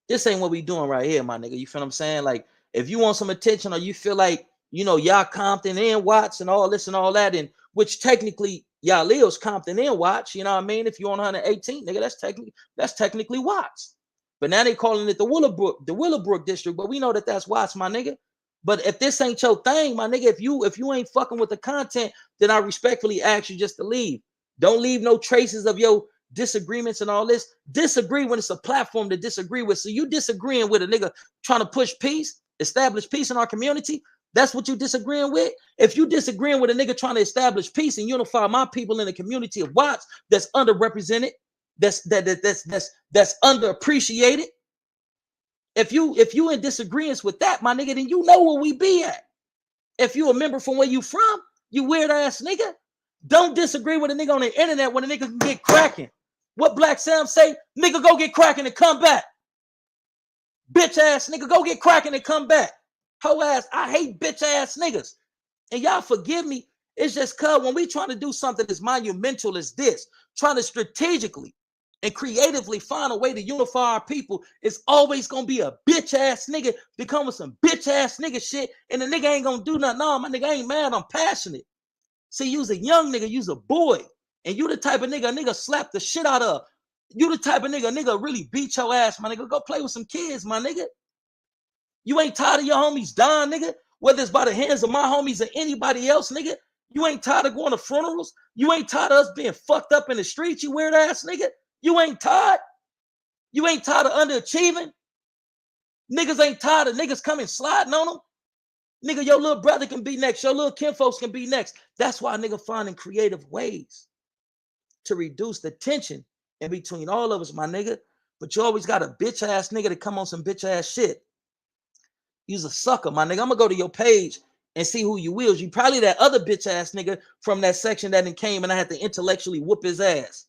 This ain't what we doing right here, my nigga. You feel what I'm saying? Like, if you want some attention or you feel like, you know, y'all Compton and Watts and all this and all that, and which technically y'all lives Compton and Watts, you know what I mean? If you're on 118, nigga, that's technically Watts. But now they calling it the Willowbrook district, but we know that that's Watts, my nigga. But if this ain't your thing, my nigga, if you ain't fucking with the content, then I respectfully ask you just to leave. Don't leave no traces of your disagreements and all this. Disagree when it's a platform to disagree with. So you disagreeing with a nigga trying to push peace, establish peace in our community. That's what you disagreeing with. If you disagreeing with a nigga trying to establish peace and unify my people in the community of Watts that's underrepresented, that's underappreciated. If you in disagreements with that, my nigga, then you know where we be at. If you a member from where you from, you weird ass nigga. Don't disagree with a nigga on the internet when a nigga can get cracking. What Black Sam say? Nigga, go get cracking and come back. Bitch ass nigga, go get cracking and come back. Ho ass, I hate bitch ass niggas. And y'all forgive me. It's just cause when we trying to do something as monumental as this, trying to strategically and creatively find a way to unify our people, it's always gonna be a bitch ass nigga becoming some bitch ass nigga shit, and the nigga ain't gonna do nothing. No, my nigga, I ain't mad, I'm passionate. See, you's a young nigga, you's a boy, and you the type of nigga a nigga slap the shit out of. You the type of nigga really beat your ass, my nigga. Go play with some kids, my nigga. You ain't tired of your homies dying, nigga, whether it's by the hands of my homies or anybody else, nigga. You ain't tired of going to funerals. You ain't tired of us being fucked up in the streets, you weird ass nigga. You ain't tired. You ain't tired of underachieving. Niggas ain't tired of niggas coming sliding on them. Nigga, your little brother can be next. Your little kinfolks can be next. That's why nigga finding creative ways to reduce the tension in between all of us, my nigga. But you always got a bitch ass nigga to come on some bitch ass shit. You's a sucker, my nigga. I'm gonna go to your page and see who you is. You probably that other bitch ass nigga from that section that then came and I had to intellectually whoop his ass.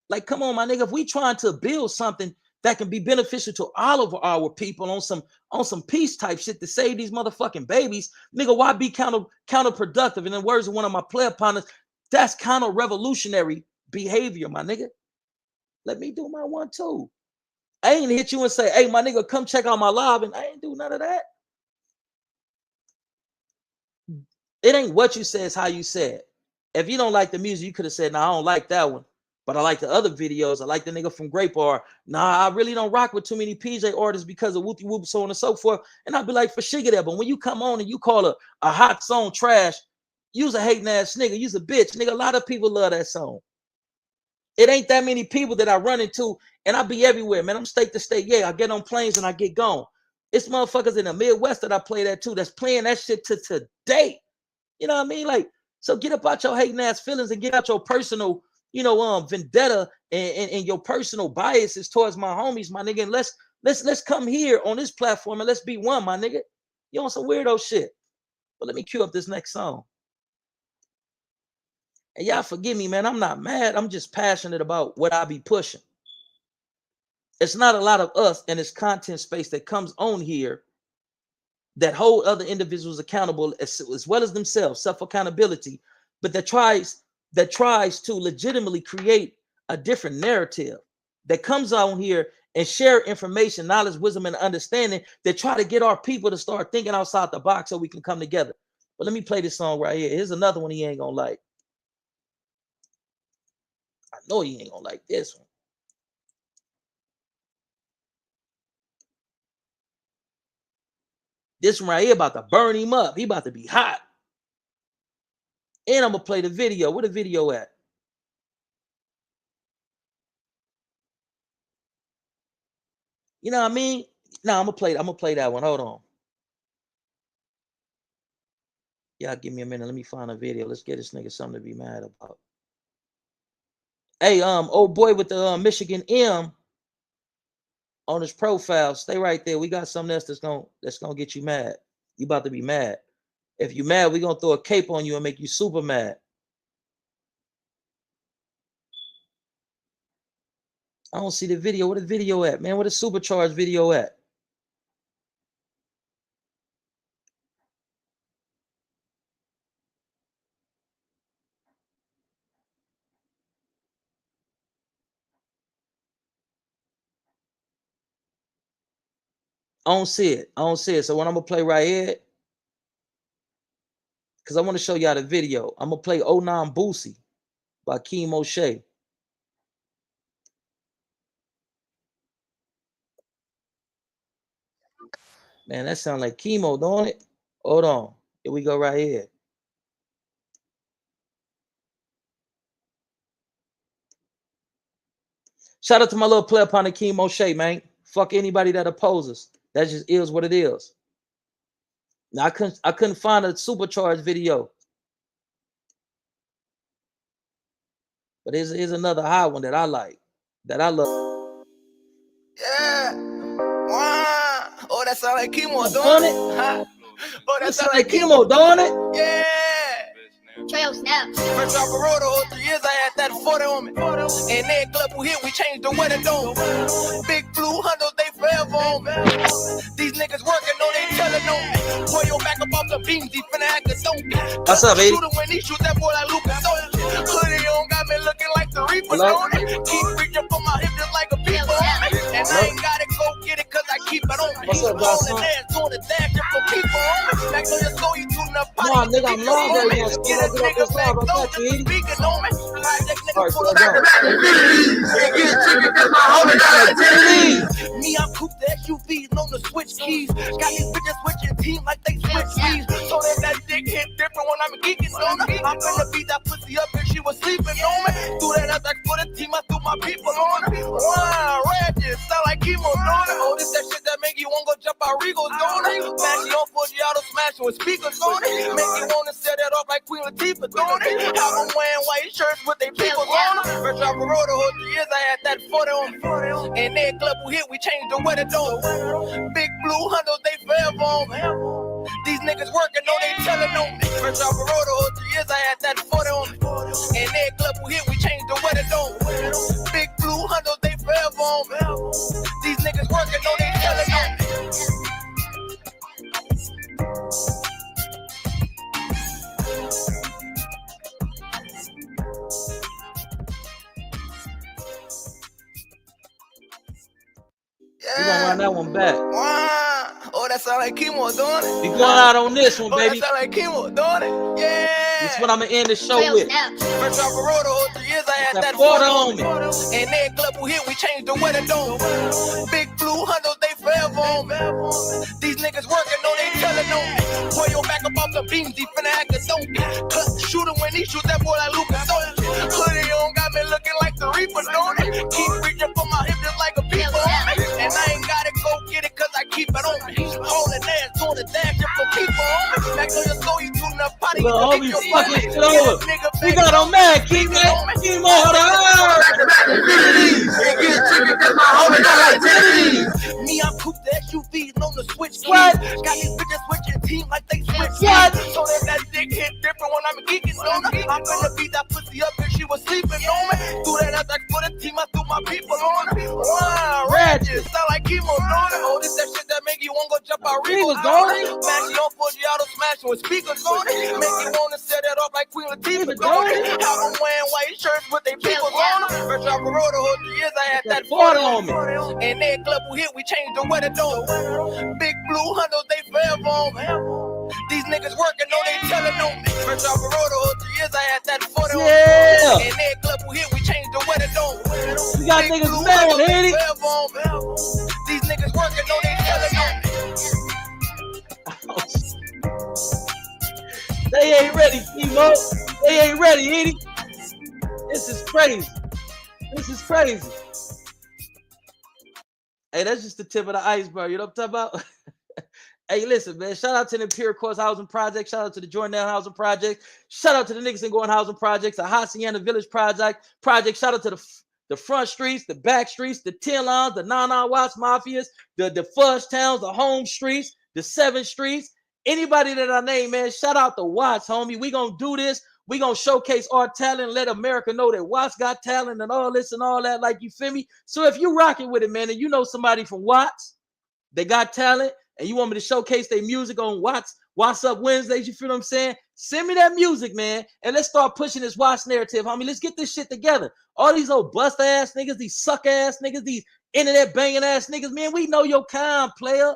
Like, come on, my nigga. If we trying to build something that can be beneficial to all of our people on some peace type shit to save these motherfucking babies, nigga, why be counterproductive? And in the words of one of my player partners, that's counter-revolutionary behavior, my nigga. Let me do my one too. I ain't hit you and say, hey, my nigga, come check out my live, and I ain't do none of that. It ain't what you say, it's how you say it. If you don't like the music, you could have said, nah, I don't like that one, but I like the other videos. I like the nigga from Grape, or nah, I really don't rock with too many PJ artists because of whoopty whoop, so on and so forth. And I'd be like, for sugar that. But when you come on and you call a hot song trash, you's a hating ass nigga, you's a bitch. Nigga, a lot of people love that song. It ain't that many people that I run into, and I be everywhere, man. I'm state to state. Yeah, I get on planes and I get gone. It's motherfuckers in the Midwest that I play that too, that's playing that shit to today. You know what I mean? Like, so get up out your hating ass feelings and get out your personal, vendetta and your personal biases towards my homies, my nigga. And let's come here on this platform and let's be one, my nigga. You on some weirdo shit. But let me cue up this next song. And y'all forgive me, man. I'm not mad. I'm just passionate about what I be pushing. It's not a lot of us in this content space that comes on here that hold other individuals accountable as well as themselves, self-accountability, but that tries to legitimately create a different narrative that comes on here and share information, knowledge, wisdom, and understanding that try to get our people to start thinking outside the box so we can come together. But let me play this song right here. Here's another one he ain't gonna like. I know he ain't gonna like this one. This one right here about to burn him up. He about to be hot. And I'm gonna play the video. Where the video at? You know what I mean? Nah, I'm gonna play that one. Hold on. Y'all give me a minute. Let me find a video. Let's get this nigga something to be mad about. Hey, old boy with the Michigan M on his profile, stay right there. We got something else that's gonna get you mad. You about to be mad. If you mad, we gonna throw a cape on you and make you super mad. I don't see the video. Where the video at, man? Where the supercharged video at? I don't see it. I don't see it. So what I'm gonna play right here, because I want to show y'all the video. I'm gonna play 09 Boosie by Keo Shake. Man, that sound like chemo, don't it? Hold on. Here we go right here. Shout out to my little player partner, Keo Shake, man. Fuck anybody that opposes. That just is what it is. Now I couldn't find a supercharged video. But here's another high one that I like. That I love. Yeah. Wow. Oh, that sound like chemo, don't it? Huh? Oh, that sound like chemo, don't it? Yeah. Trail snaps. First off the road, the whole 3 years I had that 40 on me. And then club we hit, we changed the weather dome. Big blue hunters, they forever on me. These niggas working, no, they telling on me. Boy, your back up off the beams, he finna act a donkey. What's up, baby? Shooter when he shoot that boy like Lucas. Hoodie on, got me looking like the Reaper, don't it? Keep reaching for my hip just like a people on me. And I ain't gotta go get it, cause I keep it on me. What's up, guys? Doing the dash for people on me. Like on your soul, you doing the Come on, nigga, I'm live right now. Get up this live. I'm back, baby. Me, I'm cooped the SUVs, known to switch keys. Got these bitches switching teams like they switch keys. So that dick hit different when I'm geeking on her. I'm gonna beat that pussy up if she was sleeping on me. Do that as I for the team, I threw my people on her. Wow, ratchet, sound like chemo, don't it? Oh, this that shit that make you wanna go jump out Regals, don't it? Smash on Fuji auto smashing with speakers, don't it? Make you wanna set that up like Queen Latifah, don't it? Have them wearing white shirts with they people on them. First off the road, the whole 3 years I had that 40 on me. And then club we hit, we changed the weather dome. Big blue hunters, they forever on me. These niggas working, no, they telling on me. First off the road, the whole 3 years I had that 40 on me. And then club we hit, we changed the weather dome. Big blue hunters, they forever on me. These niggas working, no, they telling on me. We gonna run that one back. Wow. Oh, that sound like chemo, don't it? We going out on this one, baby. That sound like chemo, don't it? Yeah. This is what I'm gonna end the show with. First off the road, the whole 3 years I had that 40 on me. And then club we hit, we changed the weather dome. Big blue hunters, they forever on me. These niggas working, no, they telling on me. Boy, your back up off the beams, he finna act a donkey. Shooter when he shoot that boy like Lucas. Hoodie on, got me looking like the Reaper, don't it? Keep reaching for my hip just like a people on me. And I ain't gotta go get it cause I keep it on me. Holding ass, doing the dash for people on me. Back on your soul, you doing the potty. Look, homie, fucking shit over. We got on mad, keep it. Keep on Me, I'm cooped the SUVs, known to switch keys. Got these bitches switching teams like they switch keys. So that dick hit different when I'm geeking on her. I'm gonna beat that pussy up if she was sleeping on me. Do that as I for the team, I threw my people on her. Wow, ratchet, sound like chemo, don't it? Oh, this that shit that make you wanna go jump out Regals, don't it? Smash on Fuji auto smashing with speakers, don't it? Make you wanna set that up like Queen Latifah, don't it? Have them wearing white shirts with they people on them. First off the road, the whole 3 years I had that 40 on me. And then club we hit, we changed the weather dome. Big blue hunters, they forever on me. These niggas working, no, they telling on me. First off the road, the whole 3 years I had that 40 on me. And then club we hit, we changed the weather dome. We got niggas mad, hit it. These niggas working, no, they telling on me. They ain't ready, Kemo. They ain't ready, hit it. This is crazy. This is crazy. Hey, that's just the tip of the iceberg. You know what I'm talking about? Hey, listen, man. Shout out to the Imperial Course Housing Project. Shout out to the Jordan Housing Project. Shout out to the Niggas and Going Housing Projects, the Hacienda Village Project. Shout out to the front streets, the back streets, the 10 lines, the 99 Watts Mafias, the Fudge Towns, the home streets, the 7 streets. Anybody that I name, man, shout out to Watts, homie. We gonna do this. We gonna showcase our talent and let America know that Watts got talent and all this and all that. Like, you feel me? So if you rocking with it, man, and you know somebody from Watts, they got talent, and you want me to showcase their music on Watts Up Wednesdays, you feel what I'm saying? Send me that music, man, and let's start pushing this Watts narrative, homie. Let's get this shit together. All these old bust ass niggas, these suck ass niggas, these internet banging ass niggas, man, we know your kind, player.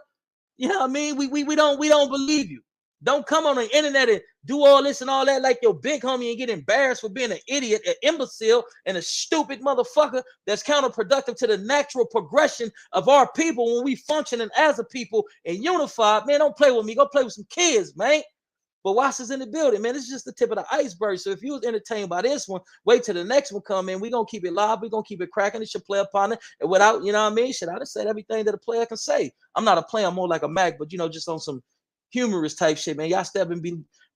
You know what I mean? We don't believe you. Don't come on the internet and do all this and all that like your big homie and get embarrassed for being an idiot, an imbecile, and a stupid motherfucker that's counterproductive to the natural progression of our people when we functioning as a people and unified. Man, don't play with me. Go play with some kids, man. But Watts is in the building, man. This is just the tip of the iceberg. So if you was entertained by this one, wait till the next one come in. We're going to keep it live. We're going to keep it cracking. It's your player partner. And without, you know what I mean? Shit, I just said everything that a player can say. I'm not a player. I'm more like a Mac, but, you know, just on some humorous type shit, man. Y'all step and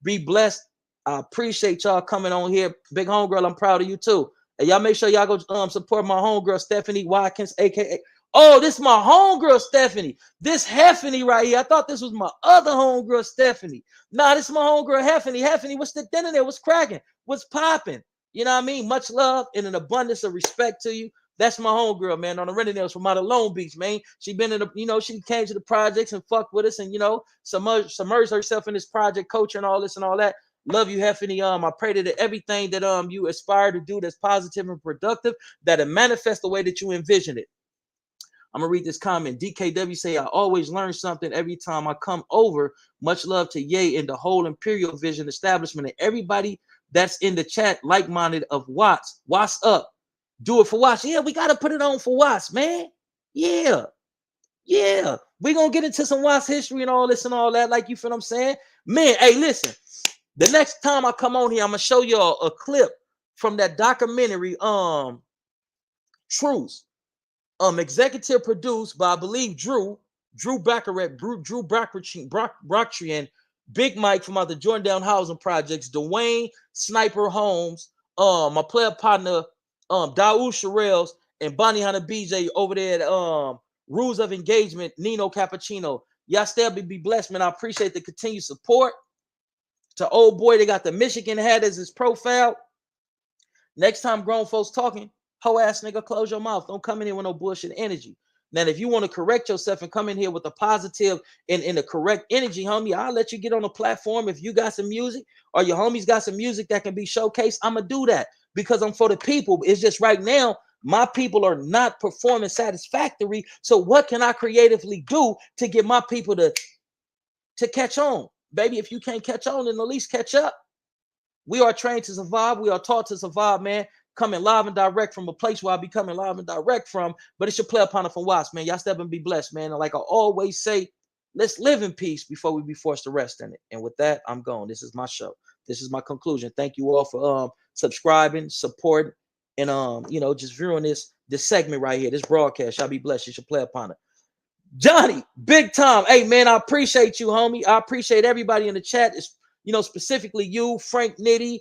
be blessed. I appreciate y'all coming on here. Big homegirl, I'm proud of you too. And y'all make sure y'all go support my homegirl, Stephanie Watkins, a.k.a. Oh, this is my homegirl, Stephanie. This Heffany right here. I thought this was my other homegirl, Stephanie. Nah, this is my homegirl, Heffany. Heffany, what's the dinner there? What's cracking? What's popping? You know what I mean? Much love and an abundance of respect to you. That's my homegirl, man, on the rental nails from out of Long Beach, man. She been in the, you know, she came to the projects and fucked with us and, you know, submerged herself in this project culture and all this and all that. Love you, Heffany. I pray that everything that you aspire to do that's positive and productive, that it manifests the way that you envision it. I'm gonna read this comment. DKW say, I always learn something every time I come over. Much love to Ye and the whole Imperial Vision establishment and everybody that's in the chat, like-minded of Watts. Watts up. Do it for Watts. Yeah, we gotta put it on for Watts, man. Yeah. We're gonna get into some Watts history and all this and all that, like, you feel what I'm saying? Man, hey, listen. The next time I come on here, I'm gonna show y'all a clip from that documentary, Truth. Executive produced by, I believe, Drew Brocktrian, Big Mike from out the Jordan Down Housing Projects, Dwayne Sniper Holmes, my player partner, Daoud Sherrills, and Bonnie Hunter BJ over there at Rules of Engagement, Nino Cappuccino. Y'all still be blessed, man. I appreciate the continued support. To old boy, they got the Michigan hat as his profile. Next time grown folks talking, hoe ass nigga, close your mouth. Don't come in here with no bullshit energy. Now, if you want to correct yourself and come in here with a positive and the correct energy, homie, I'll let you get on the platform. If you got some music or your homies got some music that can be showcased, I'm going to do that because I'm for the people. It's just right now, my people are not performing satisfactory. So what can I creatively do to get my people to catch on? Baby, if you can't catch on, then at least catch up. We are trained to survive. We are taught to survive, man. Coming live and direct from a place where I be coming live and direct from. But it's your player partner from Watts, man. Y'all step and be blessed, man. And like I always say, let's live in peace before we be forced to rest in it. And with that, I'm gone. This is my show. This is my conclusion. Thank you all for subscribing, supporting, and you know, just viewing this segment right here, this broadcast. Y'all be blessed. It's your player partner. Johnny, big time. Hey, man, I appreciate you, homie. I appreciate everybody in the chat. It's, you know, specifically you, Frank Nitty,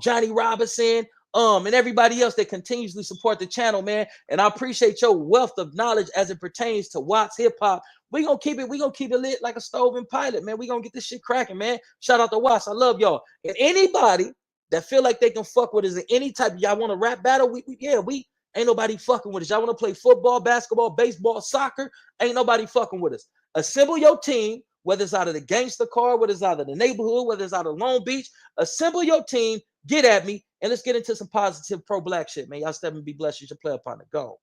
Johnny Robinson, and everybody else that continuously support the channel, man. And I appreciate your wealth of knowledge as it pertains to Watts hip hop. We're gonna keep it lit like a stove and pilot, man. We're gonna get this shit cracking, man. Shout out to Watts. I love y'all. And anybody that feel like they can fuck with us in any type of y'all want a rap battle, we ain't nobody fucking with us. Y'all want to play football, basketball, baseball, soccer? Ain't nobody fucking with us. Assemble your team, whether it's out of the gangster car, whether it's out of the neighborhood, whether it's out of Long Beach. Assemble your team, get at me, and let's get into some positive pro-black shit, man. Y'all step and be blessed. You should play upon it. Go.